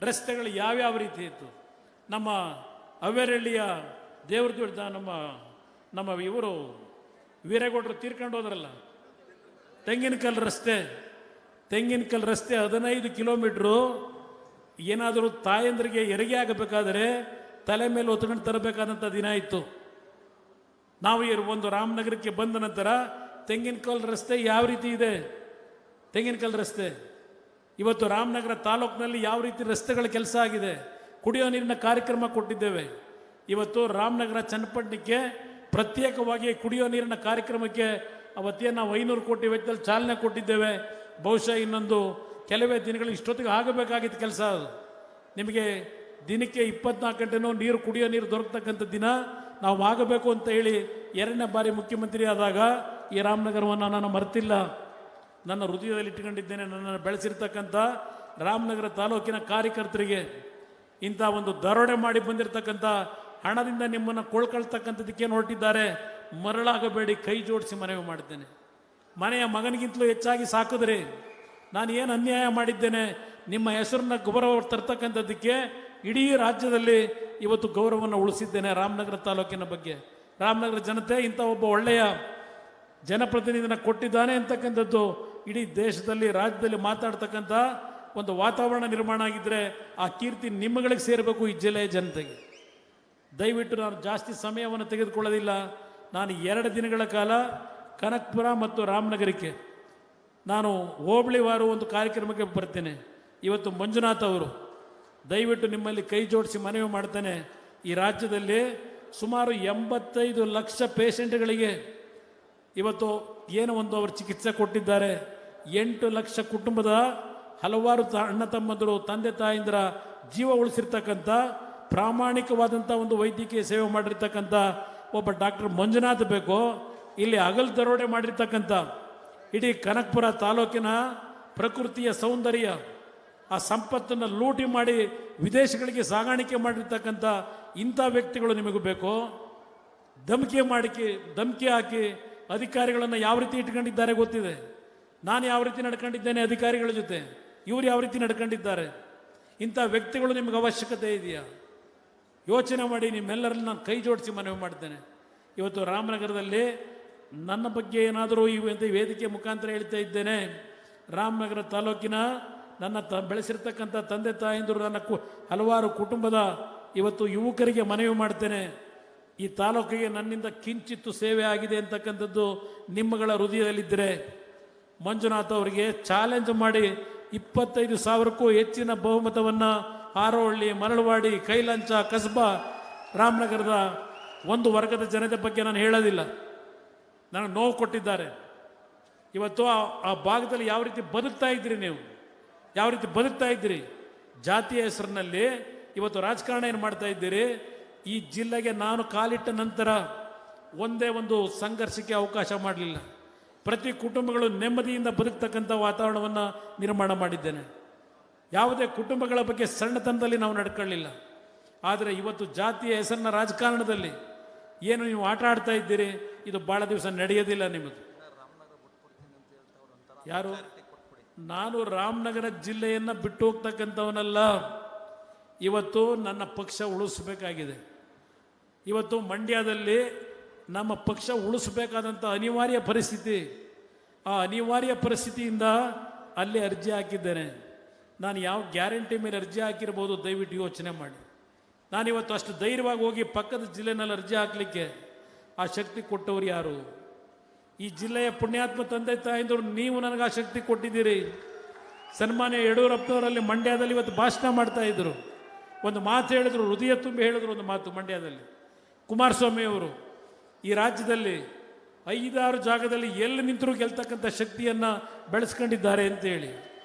ರಸ್ತೆಗಳು ಯಾವ್ಯಾವ ರೀತಿ ಇತ್ತು? ನಮ್ಮ ಅವೇರಳ್ಳಿಯ ದೇವ್ರದ್ದು ನಮ್ಮ ಇವರು ವೀರೇಗೌಡರು ತೀರ್ಕೊಂಡು ಹೋದ್ರಲ್ಲ, ತೆಂಗಿನಕಲ್ ರಸ್ತೆ 15 ಕಿಲೋಮೀಟ್ರು. ಏನಾದರೂ ತಾಯಂದ್ರಿಗೆ ಹೆರಿಗೆ ಆಗಬೇಕಾದರೆ ತಲೆ ಮೇಲೆ ಹೊತ್ಕೊಂಡು ತರಬೇಕಾದಂಥ ದಿನ ಇತ್ತು. ನಾವು ಒಂದು ರಾಮನಗರಕ್ಕೆ ಬಂದ ನಂತರ ತೆಂಗಿನಕಲ್ ರಸ್ತೆ ಯಾವ ರೀತಿ ಇದೆ? ತೆಂಗಿನಕಲ್ ರಸ್ತೆ ಇವತ್ತು ರಾಮನಗರ ತಾಲೂಕಿನಲ್ಲಿ ಯಾವ ರೀತಿ ರಸ್ತೆಗಳ ಕೆಲಸ ಆಗಿದೆ? ಕುಡಿಯೋ ನೀರಿನ ಕಾರ್ಯಕ್ರಮ ಕೊಟ್ಟಿದ್ದೇವೆ. ಇವತ್ತು ರಾಮನಗರ ಚನ್ನಪಟ್ಟಣಕ್ಕೆ ಪ್ರತ್ಯೇಕವಾಗಿ ಕುಡಿಯೋ ನೀರಿನ ಕಾರ್ಯಕ್ರಮಕ್ಕೆ ಅವತ್ತೇ ನಾವು 500 ಕೋಟಿ ವೆಚ್ಚದಲ್ಲಿ ಚಾಲನೆ ಕೊಟ್ಟಿದ್ದೇವೆ. ಬಹುಶಃ ಇನ್ನೊಂದು ಕೆಲವೇ ದಿನಗಳು ಇಷ್ಟೊತ್ತಿಗೆ ಆಗಬೇಕಾಗಿತ್ತು ಕೆಲಸ. ಅದು ನಿಮಗೆ ದಿನಕ್ಕೆ 24 ಗಂಟೆನೂ ಕುಡಿಯೋ ನೀರು ದೊರಕತಕ್ಕಂಥ ದಿನ ನಾವು ಆಗಬೇಕು ಅಂತ ಹೇಳಿ 2ನೇ ಬಾರಿ ಮುಖ್ಯಮಂತ್ರಿ ಆದಾಗ ಈ ರಾಮನಗರವನ್ನು ನಾನು ಮರೆತಿಲ್ಲ. ನನ್ನ ಹೃದಯದಲ್ಲಿ ಇಟ್ಕೊಂಡಿದ್ದೇನೆ. ನನ್ನನ್ನು ಬೆಳೆಸಿರ್ತಕ್ಕಂಥ ರಾಮನಗರ ತಾಲೂಕಿನ ಕಾರ್ಯಕರ್ತರಿಗೆ ಇಂಥ ಒಂದು ದರೋಡೆ ಮಾಡಿ ಬಂದಿರತಕ್ಕಂಥ ಹಣದಿಂದ ನಿಮ್ಮನ್ನು ಕೊಳ್ಳತಕ್ಕಂಥದ್ದಕ್ಕೆ ಹೊರಟಿದ್ದಾರೆ. ಮರಳಾಗಬೇಡಿ, ಕೈ ಜೋಡಿಸಿ ಮನವಿ ಮಾಡ್ತೇನೆ. ಮನೆಯ ಮಗನಿಗಿಂತಲೂ ಹೆಚ್ಚಾಗಿ ಸಾಕಿದ್ರಿ. ನಾನು ಏನು ಅನ್ಯಾಯ ಮಾಡಿದ್ದೇನೆ? ನಿಮ್ಮ ಹೆಸರನ್ನ ಗೌರವ ತರ್ತಕ್ಕಂಥದ್ದಕ್ಕೆ ಇಡೀ ರಾಜ್ಯದಲ್ಲಿ ಇವತ್ತು ಗೌರವವನ್ನು ಉಳಿಸಿದ್ದೇನೆ ರಾಮನಗರ ತಾಲೂಕಿನ ಬಗ್ಗೆ. ರಾಮನಗರ ಜನತೆ ಇಂಥ ಒಬ್ಬ ಒಳ್ಳೆಯ ಜನಪ್ರತಿನಿಧಿನ ಕೊಟ್ಟಿದ್ದಾನೆ ಅಂತಕ್ಕಂಥದ್ದು ಇಡೀ ದೇಶದಲ್ಲಿ ರಾಜ್ಯದಲ್ಲಿ ಮಾತಾಡ್ತಕ್ಕಂಥ ಒಂದು ವಾತಾವರಣ ನಿರ್ಮಾಣ ಆಗಿದ್ದರೆ ಆ ಕೀರ್ತಿ ನಿಮ್ಮಗಳಿಗೆ ಸೇರಬೇಕು, ಈ ಜಿಲ್ಲೆಯ ಜನತೆಗೆ. ದಯವಿಟ್ಟು ನಾನು ಜಾಸ್ತಿ ಸಮಯವನ್ನು ತೆಗೆದುಕೊಳ್ಳೋದಿಲ್ಲ. ನಾನು 2 ದಿನಗಳ ಕಾಲ ಕನಕಪುರ ಮತ್ತು ರಾಮನಗರಕ್ಕೆ ನಾನು ಹೋಬಳಿವಾರು ಒಂದು ಕಾರ್ಯಕ್ರಮಕ್ಕೆ ಬರ್ತೇನೆ. ಇವತ್ತು ಮಂಜುನಾಥ್ ಅವರು ದಯವಿಟ್ಟು ನಿಮ್ಮಲ್ಲಿ ಕೈ ಜೋಡಿಸಿ ಮನವಿ ಮಾಡ್ತೇನೆ. ಈ ರಾಜ್ಯದಲ್ಲಿ ಸುಮಾರು 85 ಲಕ್ಷ ಪೇಷಂಟ್ಗಳಿಗೆ ಇವತ್ತು ಏನೋ ಒಂದು ಅವರು ಚಿಕಿತ್ಸೆ ಕೊಟ್ಟಿದ್ದಾರೆ. 8 ಲಕ್ಷ ಕುಟುಂಬದ ಹಲವಾರು ಅಣ್ಣ ತಮ್ಮಂದರು, ತಂದೆ ತಾಯಿಂದರ ಜೀವ ಉಳಿಸಿರ್ತಕ್ಕಂಥ ಪ್ರಾಮಾಣಿಕವಾದಂಥ ಒಂದು ವೈದ್ಯಕೀಯ ಸೇವೆ ಮಾಡಿರ್ತಕ್ಕಂಥ ಒಬ್ಬ ಡಾಕ್ಟರ್ ಮಂಜುನಾಥ್ ಬೇಕು. ಇಲ್ಲಿ ಹಗಲು ದರೋಡೆ ಮಾಡಿರ್ತಕ್ಕಂಥ ಇಡೀ ಕನಕಪುರ ತಾಲೂಕಿನ ಪ್ರಕೃತಿಯ ಸೌಂದರ್ಯ, ಆ ಸಂಪತ್ತನ್ನು ಲೂಟಿ ಮಾಡಿ ವಿದೇಶಗಳಿಗೆ ಸಾಗಾಣಿಕೆ ಮಾಡಿರ್ತಕ್ಕಂಥ ಇಂಥ ವ್ಯಕ್ತಿಗಳು ನಿಮಗೂ ಬೇಕು. ಧಮಕಿ ಹಾಕಿ ಅಧಿಕಾರಿಗಳನ್ನು ಯಾವ ರೀತಿ ಇಟ್ಕೊಂಡಿದ್ದಾರೆ ಗೊತ್ತಿದೆ. ನಾನು ಯಾವ ರೀತಿ ನಡ್ಕೊಂಡಿದ್ದೇನೆ ಅಧಿಕಾರಿಗಳ ಜೊತೆ, ಇವರು ಯಾವ ರೀತಿ ನಡ್ಕೊಂಡಿದ್ದಾರೆ. ಇಂಥ ವ್ಯಕ್ತಿಗಳು ನಿಮಗೆ ಅವಶ್ಯಕತೆ ಇದೆಯಾ? ಯೋಚನೆ ಮಾಡಿ. ನಿಮ್ಮೆಲ್ಲರಲ್ಲಿ ನಾನು ಕೈ ಜೋಡಿಸಿ ಮನವಿ ಮಾಡ್ತೇನೆ. ಇವತ್ತು ರಾಮನಗರದಲ್ಲಿ ನನ್ನ ಬಗ್ಗೆ ಏನಾದರೂ ಈ ವೇದಿಕೆ ಮುಖಾಂತರ ಹೇಳ್ತಾ ಇದ್ದೇನೆ. ರಾಮನಗರ ತಾಲೂಕಿನ ನನ್ನ ಬೆಳೆಸಿರ್ತಕ್ಕಂಥ ತಂದೆ ತಾಯಿಂದರು, ನನ್ನ ಹಲವಾರು ಕುಟುಂಬದ ಇವತ್ತು ಯುವಕರಿಗೆ ಮನವಿ ಮಾಡ್ತೇನೆ. ಈ ತಾಲೂಕಿಗೆ ನನ್ನಿಂದ ಕಿಂಚಿತ್ತು ಸೇವೆ ಆಗಿದೆ ಅಂತಕ್ಕಂಥದ್ದು ನಿಮ್ಮಗಳ ಹೃದಯದಲ್ಲಿದ್ದರೆ ಮಂಜುನಾಥ್ ಅವರಿಗೆ ಚಾಲೆಂಜ್ ಮಾಡಿ 25,000ಕ್ಕೂ ಹೆಚ್ಚಿನ ಬಹುಮತವನ್ನು ಹಾರೋಹಳ್ಳಿ, ಮರಳವಾಡಿ, ಕೈಲಂಚ, ಕಸಬಾ, ರಾಮನಗರದ ಒಂದು ವರ್ಗದ ಜನತೆ ಬಗ್ಗೆ ನಾನು ಹೇಳೋದಿಲ್ಲ. ನನಗೆ ನೋವು ಕೊಟ್ಟಿದ್ದಾರೆ. ಇವತ್ತು ಆ ಭಾಗದಲ್ಲಿ ಯಾವ ರೀತಿ ಬದುಕ್ತಾ ಇದ್ದೀರಿ, ನೀವು ಯಾವ ರೀತಿ ಬದುಕ್ತಾ ಇದ್ದೀರಿ, ಜಾತಿಯ ಹೆಸರಿನಲ್ಲಿ ಇವತ್ತು ರಾಜಕಾರಣ ಏನು ಮಾಡ್ತಾ ಇದ್ದೀರಿ. ಈ ಜಿಲ್ಲೆಗೆ ನಾನು ಕಾಲಿಟ್ಟ ನಂತರ ಒಂದೇ ಒಂದು ಸಂಘರ್ಷಕ್ಕೆ ಅವಕಾಶ ಮಾಡಲಿಲ್ಲ. ಪ್ರತಿ ಕುಟುಂಬಗಳು ನೆಮ್ಮದಿಯಿಂದ ಬದುಕ್ತಕ್ಕಂಥ ವಾತಾವರಣವನ್ನು ನಿರ್ಮಾಣ ಮಾಡಿದ್ದೇನೆ. ಯಾವುದೇ ಕುಟುಂಬಗಳ ಬಗ್ಗೆ ಸಣ್ಣತನದಲ್ಲಿ ನಾವು ನಡ್ಕೊಳ್ಳಿಲ್ಲ. ಆದರೆ ಇವತ್ತು ಜಾತಿಯ ಹೆಸರಿನ ರಾಜಕಾರಣದಲ್ಲಿ ಏನು ನೀವು ಆಟ ಆಡ್ತಾ ಇದ್ದೀರಿ, ಇದು ಭಾಳ ದಿವಸ ನಡೆಯೋದಿಲ್ಲ ನಿಮ್ಮದು. ಯಾರು? ನಾನು ರಾಮನಗರ ಜಿಲ್ಲೆಯನ್ನು ಬಿಟ್ಟು ಹೋಗ್ತಕ್ಕಂಥವನಲ್ಲ. ಇವತ್ತು ನನ್ನ ಪಕ್ಷ ಉಳಿಸಬೇಕಾಗಿದೆ. ಇವತ್ತು ಮಂಡ್ಯದಲ್ಲಿ ನಮ್ಮ ಪಕ್ಷ ಉಳಿಸಬೇಕಾದಂಥ ಅನಿವಾರ್ಯ ಪರಿಸ್ಥಿತಿ. ಆ ಅನಿವಾರ್ಯ ಪರಿಸ್ಥಿತಿಯಿಂದ ಅಲ್ಲಿ ಅರ್ಜಿ ಹಾಕಿದ್ದೇನೆ. ನಾನು ಯಾವ ಗ್ಯಾರಂಟಿ ಮೇಲೆ ಅರ್ಜಿ ಹಾಕಿರ್ಬೋದು ದಯವಿಟ್ಟು ಯೋಚನೆ ಮಾಡಿ. ನಾನಿವತ್ತು ಅಷ್ಟು ಧೈರ್ಯವಾಗಿ ಹೋಗಿ ಪಕ್ಕದ ಜಿಲ್ಲೆನಲ್ಲಿ ಅರ್ಜಿ ಹಾಕಲಿಕ್ಕೆ ಆ ಶಕ್ತಿ ಕೊಟ್ಟವರು ಯಾರು? ಈ ಜಿಲ್ಲೆಯ ಪುಣ್ಯಾತ್ಮ ತಂದೆ ತಾಯಿಂದರು ನೀವು ನನಗೆ ಆ ಶಕ್ತಿ ಕೊಟ್ಟಿದ್ದೀರಿ. ಸನ್ಮಾನ್ಯ ಯಡಿಯೂರಪ್ಪನವರಲ್ಲಿ ಮಂಡ್ಯದಲ್ಲಿ ಇವತ್ತು ಭಾಷಣ ಮಾಡ್ತಾ ಇದ್ರು, ಒಂದು ಮಾತು ಹೇಳಿದ್ರು, ಹೃದಯ ತುಂಬಿ ಹೇಳಿದ್ರು ಒಂದು ಮಾತು. ಮಂಡ್ಯದಲ್ಲಿ ಕುಮಾರಸ್ವಾಮಿ ಅವರು ಈ ರಾಜ್ಯದಲ್ಲಿ 5-6 ಜಾಗದಲ್ಲಿ ಎಲ್ಲಿ ನಿಂತರೂ ಗೆಲ್ತಕ್ಕಂಥ ಶಕ್ತಿಯನ್ನು ಬೆಳೆಸ್ಕೊಂಡಿದ್ದಾರೆ ಅಂತೇಳಿ.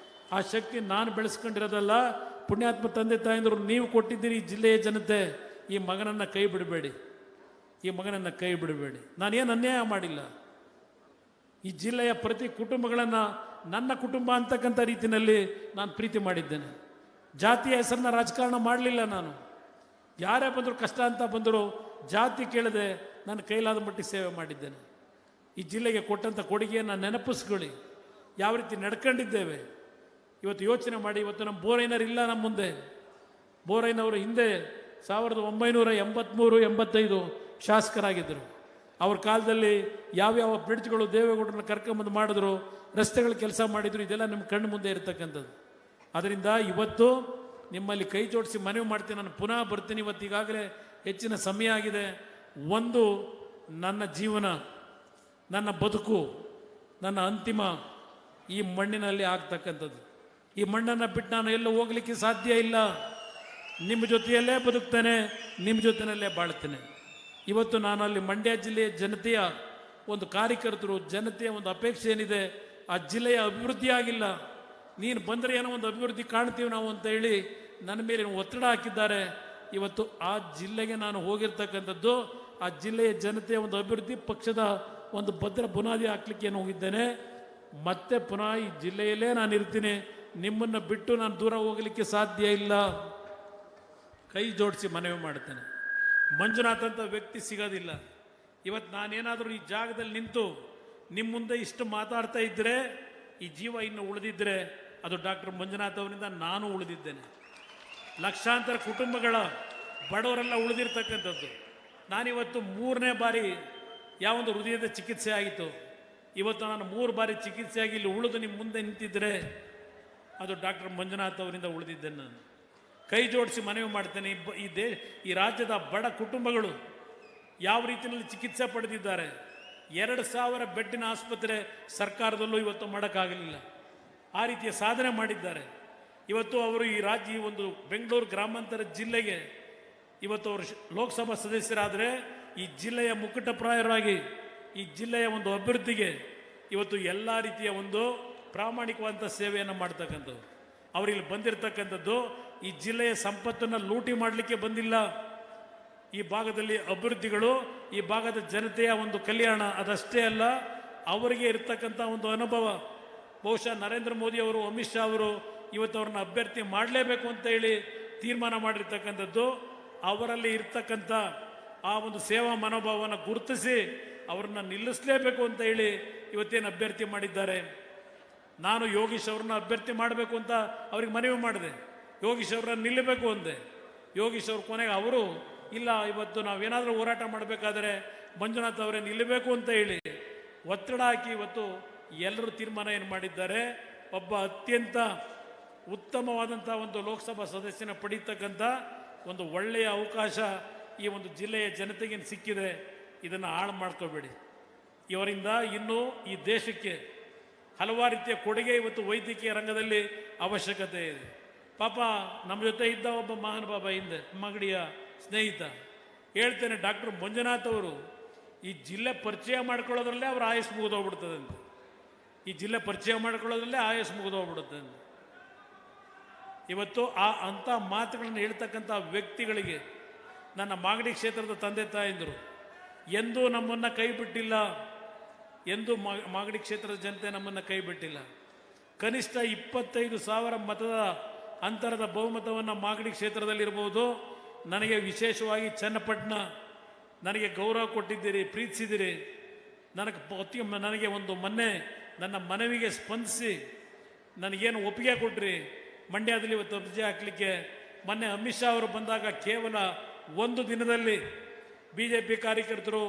ಆ ಶಕ್ತಿ ನಾನು ಬೆಳೆಸ್ಕೊಂಡಿರೋದಲ್ಲ, ಪುಣ್ಯಾತ್ಮ ತಂದೆ ತಾಯಿಂದರು ನೀವು ಕೊಟ್ಟಿದ್ದೀರಿ. ಈ ಜಿಲ್ಲೆಯ ಜನತೆ ಈ ಮಗನನ್ನು ಕೈ ಬಿಡಬೇಡಿ, ಈ ಮಗನನ್ನು ಕೈ ಬಿಡಬೇಡಿ. ನಾನೇನು ಅನ್ಯಾಯ ಮಾಡಿಲ್ಲ. ಈ ಜಿಲ್ಲೆಯ ಪ್ರತಿ ಕುಟುಂಬಗಳನ್ನು ನನ್ನ ಕುಟುಂಬ ಅಂತಕ್ಕಂಥ ರೀತಿಯಲ್ಲಿ ನಾನು ಪ್ರೀತಿ ಮಾಡಿದ್ದೇನೆ. ಜಾತಿಯ ಹೆಸರನ್ನ ರಾಜಕಾರಣ ಮಾಡಲಿಲ್ಲ. ನಾನು ಯಾರೇ ಬಂದರೂ ಕಷ್ಟ ಅಂತ ಬಂದರೂ ಜಾತಿ ಕೇಳದೆ ನಾನು ಕೈಲಾದ ಮಟ್ಟಿಗೆ ಸೇವೆ ಮಾಡಿದ್ದೇನೆ. ಈ ಜಿಲ್ಲೆಗೆ ಕೊಟ್ಟಂಥ ಕೊಡುಗೆಯನ್ನು ನೆನಪಿಸ್ಕೊಳ್ಳಿ, ಯಾವ ರೀತಿ ನಡ್ಕೊಂಡಿದ್ದೇವೆ. ಇವತ್ತು ಯೋಚನೆ ಮಾಡಿ, ಇವತ್ತು ನಮ್ಮ ಬೋರಯ್ಯನವರು ಇಲ್ಲ ನಮ್ಮ ಮುಂದೆ. ಬೋರಯ್ಯನವರು ಹಿಂದೆ 1983-85 ಶಾಸಕರಾಗಿದ್ದರು. ಅವ್ರ ಕಾಲದಲ್ಲಿ ಯಾವ್ಯಾವ ಬ್ರಿಡ್ಜ್ಗಳು ದೇವೇಗೌಡರನ್ನ ಕರ್ಕೊಂಬಂದು ಮಾಡಿದ್ರು, ರಸ್ತೆಗಳು ಕೆಲಸ ಮಾಡಿದ್ರು, ಇದೆಲ್ಲ ನಿಮ್ಮ ಕಣ್ಣು ಮುಂದೆ ಇರತಕ್ಕಂಥದ್ದು. ಅದರಿಂದ ಇವತ್ತು ನಿಮ್ಮಲ್ಲಿ ಕೈ ಜೋಡಿಸಿ ಮನವಿ ಮಾಡ್ತೀನಿ. ನಾನು ಪುನಃ ಬರ್ತೀನಿ. ಇವತ್ತು ಈಗಾಗಲೇ ಹೆಚ್ಚಿನ ಸಮಯ ಆಗಿದೆ. ಒಂದು, ನನ್ನ ಜೀವನ, ನನ್ನ ಬದುಕು, ನನ್ನ ಅಂತಿಮ ಈ ಮಣ್ಣಿನಲ್ಲಿ ಆಗ್ತಕ್ಕಂಥದ್ದು. ಈ ಮಣ್ಣನ್ನು ಬಿಟ್ಟು ನಾನು ಎಲ್ಲೂ ಹೋಗಲಿಕ್ಕೆ ಸಾಧ್ಯ ಇಲ್ಲ. ನಿಮ್ಮ ಜೊತೆಯಲ್ಲೇ ಬದುಕ್ತೇನೆ, ನಿಮ್ಮ ಜೊತೆಯಲ್ಲೇ ಬಾಳ್ತೇನೆ. ಇವತ್ತು ನಾನು ಅಲ್ಲಿ ಮಂಡ್ಯ ಜಿಲ್ಲೆಯ ಜನತೆಯ ಒಂದು ಕಾರ್ಯಕರ್ತರು, ಜನತೆಯ ಒಂದು ಅಪೇಕ್ಷೆ ಏನಿದೆ, ಆ ಜಿಲ್ಲೆಯ ಅಭಿವೃದ್ಧಿ ಆಗಿಲ್ಲ. ನೀನು ಬಂದರೆ ಏನೋ ಒಂದು ಅಭಿವೃದ್ಧಿ ಕಾಣ್ತೀವಿ ನಾವು ಅಂತ ಹೇಳಿ ನನ್ನ ಮೇಲೆ ಒತ್ತಡ ಹಾಕಿದ್ದಾರೆ. ಇವತ್ತು ಆ ಜಿಲ್ಲೆಗೆ ನಾನು ಹೋಗಿರ್ತಕ್ಕಂಥದ್ದು ಆ ಜಿಲ್ಲೆಯ ಜನತೆಯ ಒಂದು ಅಭಿವೃದ್ಧಿ, ಪಕ್ಷದ ಒಂದು ಭದ್ರ ಬುನಾದಿ ಹಾಕ್ಲಿಕ್ಕೆ ಏನು ಹೋಗಿದ್ದೇನೆ. ಮತ್ತೆ ಪುನಃ ಈ ಜಿಲ್ಲೆಯಲ್ಲೇ ನಾನು ಇರ್ತೀನಿ. ನಿಮ್ಮನ್ನು ಬಿಟ್ಟು ನಾನು ದೂರ ಹೋಗಲಿಕ್ಕೆ ಸಾಧ್ಯ ಇಲ್ಲ. ಕೈ ಜೋಡಿಸಿ ಮನವಿ ಮಾಡ್ತೇನೆ. ಮಂಜುನಾಥ್ ಅಂತ ವ್ಯಕ್ತಿ ಸಿಗೋದಿಲ್ಲ. ಇವತ್ತು ನಾನೇನಾದರೂ ಈ ಜಾಗದಲ್ಲಿ ನಿಂತು ನಿಮ್ಮ ಮುಂದೆ ಇಷ್ಟು ಮಾತಾಡ್ತಾ ಇದ್ದರೆ, ಈ ಜೀವ ಇನ್ನು ಉಳಿದಿದ್ದರೆ ಅದು ಡಾಕ್ಟರ್ ಮಂಜುನಾಥ್ ಅವರಿಂದ ನಾನು ಉಳಿದಿದ್ದೇನೆ. ಲಕ್ಷಾಂತರ ಕುಟುಂಬಗಳ ಬಡವರೆಲ್ಲ ಉಳಿದಿರ್ತಕ್ಕಂಥದ್ದು. ನಾನಿವತ್ತು 3ನೇ ಬಾರಿ ಯಾವೊಂದು ಹೃದಯದ ಚಿಕಿತ್ಸೆ ಆಗಿತ್ತು. ಇವತ್ತು ನಾನು 3 ಬಾರಿ ಚಿಕಿತ್ಸೆಯಾಗಿ ಇಲ್ಲಿ ಉಳಿದು ನಿಮ್ಮ ಮುಂದೆ ನಿಂತಿದ್ದರೆ ಅದು ಡಾಕ್ಟರ್ ಮಂಜುನಾಥ್ ಅವರಿಂದ ಉಳಿದಿದ್ದೇನೆ. ನಾನು ಕೈ ಜೋಡಿಸಿ ಮನವಿ ಮಾಡ್ತೇನೆ. ಈ ರಾಜ್ಯದ ಬಡ ಕುಟುಂಬಗಳು ಯಾವ ರೀತಿಯಲ್ಲಿ ಚಿಕಿತ್ಸೆ ಪಡೆದಿದ್ದಾರೆ. 2,000 ಬೆಡ್ಡಿನ ಆಸ್ಪತ್ರೆ ಸರ್ಕಾರದಲ್ಲೂ ಇವತ್ತು ಮಾಡೋಕ್ಕಾಗಲಿಲ್ಲ. ಆ ರೀತಿಯ ಸಾಧನೆ ಮಾಡಿದ್ದಾರೆ. ಇವತ್ತು ಅವರು ಈ ಒಂದು ಬೆಂಗಳೂರು ಗ್ರಾಮಾಂತರ ಜಿಲ್ಲೆಗೆ ಇವತ್ತು ಅವರು ಲೋಕಸಭಾ ಸದಸ್ಯರಾದರೆ, ಈ ಜಿಲ್ಲೆಯ ಮುಕುಟಪ್ರಾಯರಾಗಿ ಈ ಜಿಲ್ಲೆಯ ಒಂದು ಅಭಿವೃದ್ಧಿಗೆ ಇವತ್ತು ಎಲ್ಲ ರೀತಿಯ ಒಂದು ಪ್ರಾಮಾಣಿಕವಾದಂಥ ಸೇವೆಯನ್ನು ಮಾಡ್ತಕ್ಕಂಥದ್ದು. ಅವರಿಲ್ಲಿ ಬಂದಿರತಕ್ಕಂಥದ್ದು ಈ ಜಿಲ್ಲೆಯ ಸಂಪತ್ತನ್ನು ಲೂಟಿ ಮಾಡಲಿಕ್ಕೆ ಬಂದಿಲ್ಲ. ಈ ಭಾಗದಲ್ಲಿ ಅಭಿವೃದ್ಧಿಗಳು, ಈ ಭಾಗದ ಜನತೆಯ ಒಂದು ಕಲ್ಯಾಣ, ಅದಷ್ಟೇ ಅಲ್ಲ, ಅವರಿಗೆ ಇರ್ತಕ್ಕಂಥ ಒಂದು ಅನುಭವ. ಬಹುಶಃ ನರೇಂದ್ರ ಮೋದಿ ಅವರು, ಅಮಿತ್ ಶಾ ಅವರು ಇವತ್ತು ಅವ್ರನ್ನ ಅಭ್ಯರ್ಥಿ ಮಾಡಲೇಬೇಕು ಅಂತ ಹೇಳಿ ತೀರ್ಮಾನ ಮಾಡಿರ್ತಕ್ಕಂಥದ್ದು. ಅವರಲ್ಲಿ ಇರ್ತಕ್ಕಂಥ ಆ ಒಂದು ಸೇವಾ ಮನೋಭಾವವನ್ನು ಗುರುತಿಸಿ ಅವ್ರನ್ನ ನಿಲ್ಲಿಸಲೇಬೇಕು ಅಂತ ಹೇಳಿ ಇವತ್ತೇನು ಅಭ್ಯರ್ಥಿ ಮಾಡಿದ್ದಾರೆ. ನಾನು ಯೋಗೀಶ್ ಅವ್ರನ್ನ ಅಭ್ಯರ್ಥಿ ಮಾಡಬೇಕು ಅಂತ ಅವ್ರಿಗೆ ಮನವಿ ಮಾಡಿದೆ. ಯೋಗೀಶ್ ಅವ್ರನ್ನ ನಿಲ್ಲಬೇಕು ಅಂದೆ. ಯೋಗೀಶ್ ಅವ್ರ ಕೊನೆಗೆ ಅವರು ಇಲ್ಲ, ಇವತ್ತು ನಾವೇನಾದರೂ ಹೋರಾಟ ಮಾಡಬೇಕಾದ್ರೆ ಮಂಜುನಾಥ್ ಅವರೇ ನಿಲ್ಲಬೇಕು ಅಂತ ಹೇಳಿ ಒತ್ತಡ ಹಾಕಿ ಇವತ್ತು ಎಲ್ಲರೂ ತೀರ್ಮಾನ ಏನು ಮಾಡಿದ್ದಾರೆ. ಒಬ್ಬ ಅತ್ಯಂತ ಉತ್ತಮವಾದಂಥ ಒಂದು ಲೋಕಸಭಾ ಸದಸ್ಯನ ಪಡೀತಕ್ಕಂಥ ಒಂದು ಒಳ್ಳೆಯ ಅವಕಾಶ ಈ ಒಂದು ಜಿಲ್ಲೆಯ ಜನತೆಗೆ ಸಿಕ್ಕಿದೆ. ಇದನ್ನು ಹಾಳು ಮಾಡ್ಕೋಬೇಡಿ. ಇವರಿಂದ ಇನ್ನೂ ಈ ದೇಶಕ್ಕೆ ಹಲವಾರು ರೀತಿಯ ಕೊಡುಗೆ ಇವತ್ತು ವೈದ್ಯಕೀಯ ರಂಗದಲ್ಲಿ ಅವಶ್ಯಕತೆ ಇದೆ. ಪಾಪ ನಮ್ಮ ಜೊತೆ ಇದ್ದ ಒಬ್ಬ ಮಹಾನುಭಾವ ಹಿಂದೆ ಮಗಡಿಯ ಸ್ನೇಹಿತ ಹೇಳ್ತೇನೆ, ಡಾಕ್ಟರ್ ಮಂಜುನಾಥ್ ಅವರು ಈ ಜಿಲ್ಲೆ ಪರಿಚಯ ಮಾಡ್ಕೊಳ್ಳೋದ್ರಲ್ಲೇ ಅವ್ರ ಆಯಸ್ ಮುಗಿದೋಗ್ಬಿಡ್ತದಂತೆ. ಈ ಜಿಲ್ಲೆ ಪರಿಚಯ ಮಾಡ್ಕೊಳ್ಳೋದ್ರಲ್ಲೇ ಆಯಸ್ ಮುಗಿದೋಗ್ಬಿಡುತ್ತೆ. ಇವತ್ತು ಅಂಥ ಮಾತುಗಳನ್ನು ಹೇಳ್ತಕ್ಕಂಥ ವ್ಯಕ್ತಿಗಳಿಗೆ ನನ್ನ ಮಾಗಡಿ ಕ್ಷೇತ್ರದ ತಂದೆ ತಾಯಂದರು ಎಂದೂ ನಮ್ಮನ್ನು ಕೈ ಬಿಟ್ಟಿಲ್ಲ. ಎಂದೂ ಮಾಗಡಿ ಕ್ಷೇತ್ರದ ಜನತೆ ನಮ್ಮನ್ನು ಕೈ ಬಿಟ್ಟಿಲ್ಲ. ಕನಿಷ್ಠ 25,000 ಮತದ ಅಂತರದ ಬಹುಮತವನ್ನು ಮಾಗಡಿ ಕ್ಷೇತ್ರದಲ್ಲಿರ್ಬೋದು. ನನಗೆ ವಿಶೇಷವಾಗಿ ಚನ್ನಪಟ್ಟಣ ನನಗೆ ಗೌರವ ಕೊಟ್ಟಿದ್ದೀರಿ, ಪ್ರೀತಿಸಿದ್ದೀರಿ. ನನಗೆ ಒಂದು ಮೊನ್ನೆ ನನ್ನ ಮನವಿಗೆ ಸ್ಪಂದಿಸಿ ನನಗೇನು ಒಪ್ಪಿಗೆ ಕೊಟ್ರಿ ಮಂಡ್ಯದಲ್ಲಿ ಇವತ್ತು ಅರ್ಜಿ ಹಾಕಲಿಕ್ಕೆ. ಮೊನ್ನೆ ಅಮಿತ್ ಶಾ ಅವರು ಬಂದಾಗ ಕೇವಲ ಒಂದು ದಿನದಲ್ಲಿ BJP ಕಾರ್ಯಕರ್ತರು,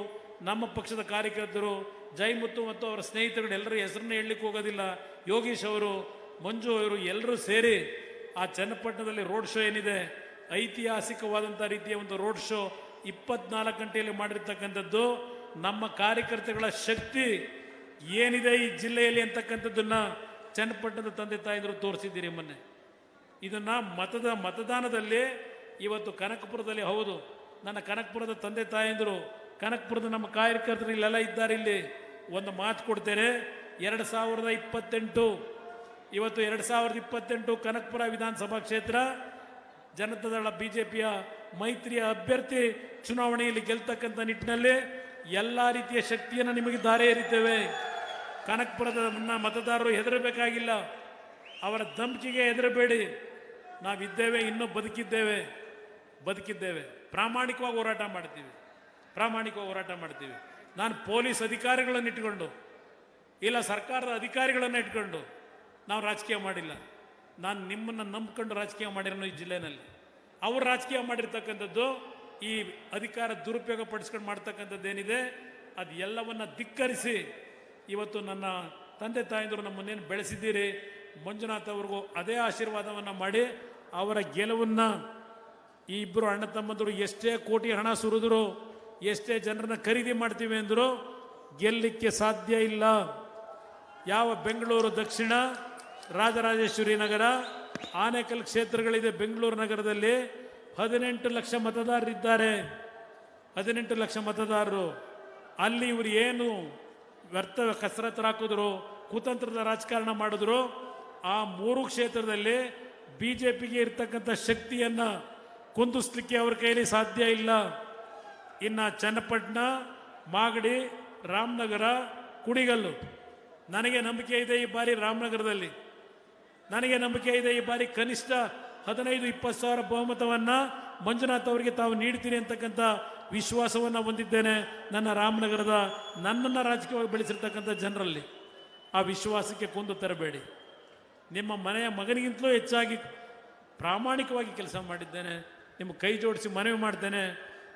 ನಮ್ಮ ಪಕ್ಷದ ಕಾರ್ಯಕರ್ತರು, ಜೈಮುತ್ತು ಮತ್ತು ಅವರ ಸ್ನೇಹಿತರು ಎಲ್ಲರ ಹೆಸರನ್ನ ಹೇಳಲಿಕ್ಕೆ ಹೋಗೋದಿಲ್ಲ, ಯೋಗೀಶ್ ಅವರು, ಮಂಜು ಅವರು ಎಲ್ಲರೂ ಸೇರಿ ಆ ಚನ್ನಪಟ್ಟಣದಲ್ಲಿ ರೋಡ್ ಶೋ ಏನಿದೆ, ಐತಿಹಾಸಿಕವಾದಂಥ ರೀತಿಯ ಒಂದು ರೋಡ್ ಶೋ 24 ಗಂಟೆಯಲ್ಲಿ ಮಾಡಿರ್ತಕ್ಕಂಥದ್ದು. ನಮ್ಮ ಕಾರ್ಯಕರ್ತಗಳ ಶಕ್ತಿ ಏನಿದೆ ಈ ಜಿಲ್ಲೆಯಲ್ಲಿ ಅಂತಕ್ಕಂಥದ್ದನ್ನು ಚನ್ನಪಟ್ಟಣದ ತಂದೆ ತಾಯಂದರು ತೋರಿಸಿದ್ದೀರಿ ಮೊನ್ನೆ. ಇದನ್ನು ಮತದಾನದಲ್ಲಿ ಇವತ್ತು ಕನಕಪುರದಲ್ಲಿ, ಹೌದು ನನ್ನ ಕನಕಪುರದ ತಂದೆ ತಾಯಂದರು, ಕನಕಪುರದ ನಮ್ಮ ಕಾರ್ಯಕರ್ತರು ಇಲ್ಲೆಲ್ಲ ಇದ್ದಾರೆ. ಇಲ್ಲಿ ಒಂದು ಮಾತು ಕೊಡ್ತೇನೆ, 2028 ಇವತ್ತು 2028 ಕನಕಪುರ ವಿಧಾನಸಭಾ ಕ್ಷೇತ್ರ ಜನತಾದಳ BJPಯ ಮೈತ್ರಿಯ ಅಭ್ಯರ್ಥಿ ಚುನಾವಣೆಯಲ್ಲಿ ಗೆಲ್ತಕ್ಕಂಥ ನಿಟ್ಟಿನಲ್ಲಿ ಎಲ್ಲ ರೀತಿಯ ಶಕ್ತಿಯನ್ನು ನಿಮಗೆ ದಾರೆ ಎರಿತೇವೆ. ಕನಕಪುರದ ಮತದಾರರು ಹೆದರಬೇಕಾಗಿಲ್ಲ, ಅವರ ಧಮಕಿಗೆ ಹೆದರಬೇಡಿ. ನಾವಿದ್ದೇವೆ, ಇನ್ನೂ ಬದುಕಿದ್ದೇವೆ. ಪ್ರಾಮಾಣಿಕವಾಗಿ ಹೋರಾಟ ಮಾಡ್ತೀವಿ. ನಾನು ಪೊಲೀಸ್ ಅಧಿಕಾರಿಗಳನ್ನು ಇಟ್ಕೊಂಡು ಇಲ್ಲ ಸರ್ಕಾರದ ಅಧಿಕಾರಿಗಳನ್ನು ಇಟ್ಕೊಂಡು ನಾವು ರಾಜಕೀಯ ಮಾಡಿಲ್ಲ. ನಾನು ನಿಮ್ಮನ್ನು ನಂಬ್ಕೊಂಡು ರಾಜಕೀಯ ಮಾಡಿರೋನು ಈ ಜಿಲ್ಲೆಯಲ್ಲಿ. ಅವರು ರಾಜಕೀಯ ಮಾಡಿರ್ತಕ್ಕಂಥದ್ದು ಈ ಅಧಿಕಾರ ದುರುಪಯೋಗ ಪಡಿಸ್ಕೊಂಡು ಮಾಡ್ತಕ್ಕಂಥದ್ದೇನಿದೆ ಅದು ಎಲ್ಲವನ್ನು ಧಿಕ್ಕರಿಸಿ ಇವತ್ತು ನನ್ನ ತಂದೆ ತಾಯಂದಿರು ನಮ್ಮನ್ನೇನು ಬೆಳೆಸಿದ್ದೀರಿ, ಮಂಜುನಾಥ್ ಅವ್ರಿಗೂ ಅದೇ ಆಶೀರ್ವಾದವನ್ನು ಮಾಡಿ ಅವರ ಗೆಲುವನ್ನು ಈ ಇಬ್ಬರು ಅಣ್ಣ ತಮ್ಮಂದರು ಎಷ್ಟೇ ಕೋಟಿ ಹಣ ಸುರಿದ್ರು, ಎಷ್ಟೇ ಜನರನ್ನ ಖರೀದಿ ಮಾಡ್ತೀವಿ ಅಂದರು ಗೆಲ್ಲಲಿಕ್ಕೆ ಸಾಧ್ಯ ಇಲ್ಲ. ಯಾವ ಬೆಂಗಳೂರು ದಕ್ಷಿಣ, ರಾಜರಾಜೇಶ್ವರಿ ನಗರ, ಆನೇಕಲ್ ಕ್ಷೇತ್ರಗಳಿದೆ. ಬೆಂಗಳೂರು ನಗರದಲ್ಲಿ 18 ಲಕ್ಷ ಮತದಾರರಿದ್ದಾರೆ. 18 ಲಕ್ಷ ಮತದಾರರು. ಅಲ್ಲಿ ಇವರು ಏನು ವ್ಯರ್ಥ ಕಸರತ್ತು ಹಾಕಿದ್ರು, ಕುತಂತ್ರದ ರಾಜಕಾರಣ ಮಾಡಿದ್ರು. ಆ 3 ಕ್ಷೇತ್ರದಲ್ಲಿ BJPಗೆ ಇರ್ತಕ್ಕಂಥ ಶಕ್ತಿಯನ್ನು ಕುಂದಿಸ್ಲಿಕ್ಕೆ ಅವ್ರ ಕೈಯಲ್ಲಿ ಸಾಧ್ಯ ಇಲ್ಲ. ಇನ್ನು ಚನ್ನಪಟ್ಟಣ, ಮಾಗಡಿ, ರಾಮನಗರ, ಕುಣಿಗಲ್ಲು ನನಗೆ ನಂಬಿಕೆ ಇದೆ ಈ ಬಾರಿ ರಾಮನಗರದಲ್ಲಿ. ನನಗೆ ನಂಬಿಕೆ ಇದೆ ಈ ಬಾರಿ ಕನಿಷ್ಠ 15-20 ಸಾವಿರ ಬಹುಮತವನ್ನು ಮಂಜುನಾಥ್ ಅವರಿಗೆ ತಾವು ನೀಡ್ತೀನಿ ಅಂತಕ್ಕಂಥ ವಿಶ್ವಾಸವನ್ನು ಹೊಂದಿದ್ದೇನೆ. ನನ್ನ ರಾಮನಗರದ ನನ್ನನ್ನು ರಾಜಕೀಯವಾಗಿ ಬೆಳೆಸಿರ್ತಕ್ಕಂಥ ಜನರಲ್ಲಿ ಆ ವಿಶ್ವಾಸಕ್ಕೆ ಕುಂದು ತರಬೇಡಿ. ನಿಮ್ಮ ಮನೆಯ ಮಗನಿಗಿಂತಲೂ ಹೆಚ್ಚಾಗಿ ಪ್ರಾಮಾಣಿಕವಾಗಿ ಕೆಲಸ ಮಾಡಿದ್ದೇನೆ. ನಿಮ್ಮ ಕೈ ಜೋಡಿಸಿ ಮನವಿ ಮಾಡ್ತೇನೆ,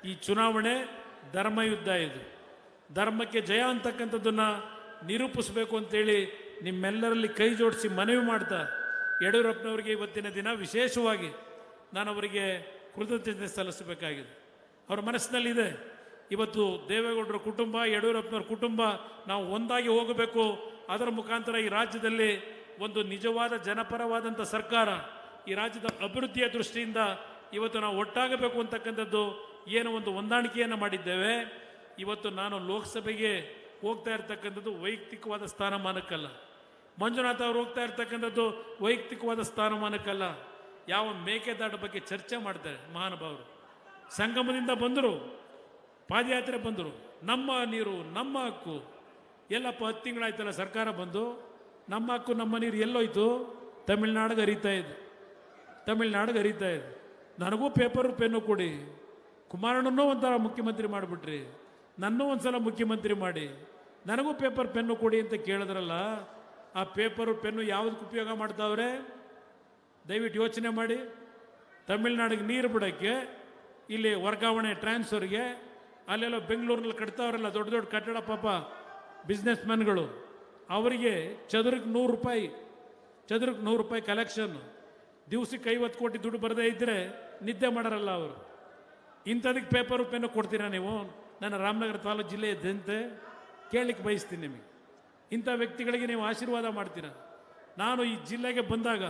ಈ ಚುನಾವಣೆ ಧರ್ಮಯುದ್ಧ. ಇದು ಧರ್ಮಕ್ಕೆ ಜಯ ಅಂತಕ್ಕಂಥದ್ದನ್ನು ನಿರೂಪಿಸಬೇಕು ಅಂತೇಳಿ ನಿಮ್ಮೆಲ್ಲರಲ್ಲಿ ಕೈ ಜೋಡಿಸಿ ಮನವಿ ಮಾಡ್ತಾ ಯಡಿಯೂರಪ್ಪನವರಿಗೆ ಇವತ್ತಿನ ದಿನ ವಿಶೇಷವಾಗಿ ನಾನು ಅವರಿಗೆ ಕೃತಜ್ಞತೆ ಸಲ್ಲಿಸಬೇಕಾಗಿದೆ. ಅವರ ಮನಸ್ಸಿನಲ್ಲಿದೆ, ಇವತ್ತು ದೇವೇಗೌಡರ ಕುಟುಂಬ, ಯಡಿಯೂರಪ್ಪನವ್ರ ಕುಟುಂಬ ನಾವು ಒಂದಾಗಿ ಹೋಗಬೇಕು. ಅದರ ಮುಖಾಂತರ ಈ ರಾಜ್ಯದಲ್ಲಿ ಒಂದು ನಿಜವಾದ ಜನಪರವಾದಂಥ ಸರ್ಕಾರ, ಈ ರಾಜ್ಯದ ಅಭಿವೃದ್ಧಿಯ ದೃಷ್ಟಿಯಿಂದ ಇವತ್ತು ನಾವು ಒಟ್ಟಾಗಬೇಕು ಅಂತಕ್ಕಂಥದ್ದು ಏನೋ ಒಂದು ಹೊಂದಾಣಿಕೆಯನ್ನು ಮಾಡಿದ್ದೇವೆ. ಇವತ್ತು ನಾನು ಲೋಕಸಭೆಗೆ ಹೋಗ್ತಾ ಇರ್ತಕ್ಕಂಥದ್ದು ವೈಯಕ್ತಿಕವಾದ ಸ್ಥಾನಮಾನಕ್ಕಲ್ಲ. ಮಂಜುನಾಥ್ ಅವರು ಹೋಗ್ತಾ ಇರ್ತಕ್ಕಂಥದ್ದು ವೈಯಕ್ತಿಕವಾದ ಸ್ಥಾನಮಾನಕ್ಕಲ್ಲ. ಯಾವ ಮೇಕೆದಾಟ ಬಗ್ಗೆ ಚರ್ಚೆ ಮಾಡ್ತಾರೆ ಮಹಾನುಭಾವರು. ಸಂಗಮದಿಂದ ಬಂದರು, ಪಾದಯಾತ್ರೆ ಬಂದರು, ನಮ್ಮ ನೀರು ನಮ್ಮ ಹಕ್ಕು. ಎಲ್ಲಪ್ಪ 10 ತಿಂಗಳಾಯ್ತಲ್ಲ ಸರ್ಕಾರ ಬಂದು, ನಮ್ಮ ಹಕ್ಕು ನಮ್ಮ ನೀರು ಎಲ್ಲೋಯ್ತು? ತಮಿಳ್ನಾಡಿಗೆ ಹರಿತಾ ಇದೆ. ನನಗೂ ಪೇಪರು ಪೆನ್ನು ಕೊಡಿ. ಕುಮಾರಣ್ಣನೂ ಒಂಥರ ಮುಖ್ಯಮಂತ್ರಿ ಮಾಡಿಬಿಟ್ರಿ, ನನ್ನೂ ಒಂದ್ಸಲ ಮುಖ್ಯಮಂತ್ರಿ ಮಾಡಿ, ನನಗೂ ಪೇಪರ್ ಪೆನ್ನು ಕೊಡಿ ಅಂತ ಕೇಳಿದ್ರಲ್ಲ. ಆ ಪೇಪರು ಪೆನ್ನು ಯಾವುದಕ್ಕೆ ಉಪಯೋಗ ಮಾಡ್ತಾವ್ರೆ ದಯವಿಟ್ಟು ಯೋಚನೆ ಮಾಡಿ. ತಮಿಳ್ನಾಡಿಗೆ ನೀರು ಬಿಡೋಕ್ಕೆ, ಇಲ್ಲಿ ವರ್ಗಾವಣೆ ಟ್ರಾನ್ಸ್ಫರ್ಗೆ, ಅಲ್ಲೆಲ್ಲ ಬೆಂಗಳೂರಲ್ಲಿ ಕಟ್ತಾವ್ರಲ್ಲ ದೊಡ್ಡ ದೊಡ್ಡ ಕಟ್ಟಡ, ಪಾಪ ಬಿಸ್ನೆಸ್ ಮ್ಯಾನ್ಗಳು, ಅವರಿಗೆ ಚದುರಕ್ಕೆ 100 ರೂಪಾಯಿ ಕಲೆಕ್ಷನ್. ದಿವಸಕ್ಕೆ 50 ಕೋಟಿ ದುಡ್ಡು ಬರದೇ ಇದ್ದರೆ ನಿದ್ದೆ ಮಾಡಾರಲ್ಲ ಅವರು. ಇಂಥದಕ್ಕೆ ಪೇಪರು ಪೆನ್ನು ಕೊಡ್ತೀರಾ ನೀವು? ನನ್ನ ರಾಮನಗರ ತಾಲೂಕು ಜಿಲ್ಲೆಯ ಜನತೆ ಕೇಳಲಿಕ್ಕೆ ಬಯಸ್ತೀನಿ ನಿಮಗೆ. ಇಂಥ ವ್ಯಕ್ತಿಗಳಿಗೆ ನೀವು ಆಶೀರ್ವಾದ ಮಾಡ್ತೀರಾ? ನಾನು ಈ ಜಿಲ್ಲೆಗೆ ಬಂದಾಗ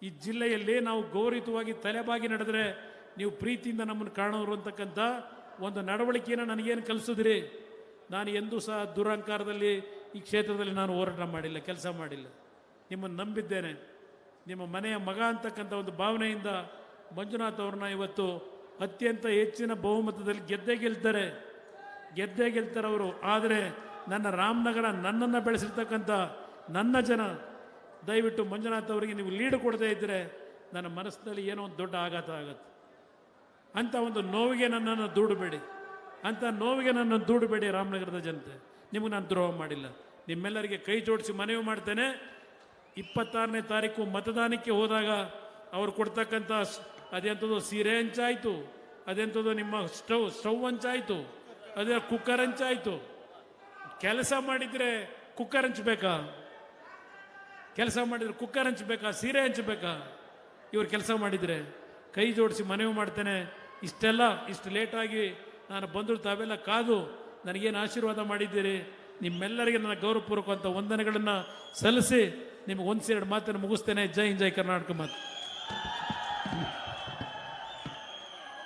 ಈ ಜಿಲ್ಲೆಯಲ್ಲಿ ನಾವು ಗೌರವಿತವಾಗಿ ತಲೆಬಾಗಿ ನಡೆದರೆ ನೀವು ಪ್ರೀತಿಯಿಂದ ನಮ್ಮನ್ನು ಕಾಣೋರು ಅಂತಕ್ಕಂಥ ಒಂದು ನಡವಳಿಕೆಯನ್ನು ನನಗೇನು ಕಲಿಸಿದ್ರಿ? ನಾನು ಎಂದೂ ಸಹ ದುರಹಂಕಾರದಲ್ಲಿ ಈ ಕ್ಷೇತ್ರದಲ್ಲಿ ನಾನು ಹೋರಾಟ ಮಾಡಿಲ್ಲ, ಕೆಲಸ ಮಾಡಿಲ್ಲ. ನಿಮ್ಮನ್ನು ನಂಬಿದ್ದೇನೆ. ನಿಮ್ಮ ಮನೆಯ ಮಗ ಅಂತಕ್ಕಂಥ ಒಂದು ಭಾವನೆಯಿಂದ ಮಂಜುನಾಥ್ ಅವ್ರನ್ನ ಇವತ್ತು ಅತ್ಯಂತ ಹೆಚ್ಚಿನ ಬಹುಮತದಲ್ಲಿ ಗೆದ್ದೇ ಗೆಲ್ತಾರೆ ಅವರು. ಆದರೆ ನನ್ನ ರಾಮನಗರ, ನನ್ನನ್ನು ಬೆಳೆಸಿರ್ತಕ್ಕಂಥ ನನ್ನ ಜನ, ದಯವಿಟ್ಟು ಮಂಜುನಾಥ್ ಅವರಿಗೆ ನೀವು ಲೀಡ್ ಕೊಡದೇ ಇದ್ದರೆ ನನ್ನ ಮನಸ್ಸಿನಲ್ಲಿ ಏನೋ ಒಂದು ದೊಡ್ಡ ಆಘಾತ ಆಗತ್ತೆ. ಅಂಥ ಒಂದು ನೋವಿಗೆ ನನ್ನನ್ನು ದೂಡಬೇಡಿ, ಅಂಥ ನೋವಿಗೆ ನನ್ನನ್ನು ದೂಡಬೇಡಿ ರಾಮನಗರದ ಜನತೆ. ನಿಮಗೆ ನಾನು ದ್ರೋಹ ಮಾಡಿಲ್ಲ. ನಿಮ್ಮೆಲ್ಲರಿಗೆ ಕೈ ಜೋಡಿಸಿ ಮನವಿ ಮಾಡ್ತೇನೆ. 26ನೇ ತಾರೀಕು ಮತದಾನಕ್ಕೆ ಹೋದಾಗ ಅವ್ರು ಕೊಡ್ತಕ್ಕಂಥ ಅದೆಂಥದ್ದು ಸೀರೆ ಹಂಚಾಯಿತು, ಅದೆಂಥದ್ದು ನಿಮ್ಮ ಸ್ಟವ್ ಹಂಚಾಯಿತು, ಅದೇ ಕುಕ್ಕರ್ ಹಂಚಾಯಿತು. ಕೆಲಸ ಮಾಡಿದರೆ ಕುಕ್ಕರ್ ಹಂಚಬೇಕಾ? ಕೆಲಸ ಮಾಡಿದರೆ ಕುಕ್ಕರ್ ಹಂಚಬೇಕಾ? ಸೀರೆ ಹಂಚಬೇಕಾ? ಇವ್ರು ಕೆಲಸ ಮಾಡಿದರೆ ಕೈ ಜೋಡಿಸಿ ಮನವಿ ಮಾಡ್ತೇನೆ. ಇಷ್ಟು ಲೇಟಾಗಿ ನಾನು ಬಂದರೂ ತಾವೆಲ್ಲ ಕಾದು ನನಗೇನು ಆಶೀರ್ವಾದ ಮಾಡಿದ್ದೀರಿ, ನಿಮ್ಮೆಲ್ಲರಿಗೆ ನನ್ನ ಗೌರವಪೂರ್ವಕವಂತ ವಂದನೆಗಳನ್ನು ಸಲ್ಲಿಸಿ ನಿಮಗೆ ಒಂದು ಸೇರ್ಡು ಮಾತನ್ನು ಮುಗಿಸ್ತೇನೆ. ಜೈ ಹಿಂದ್, ಜೈ ಕರ್ನಾಟಕ ಮಾತು.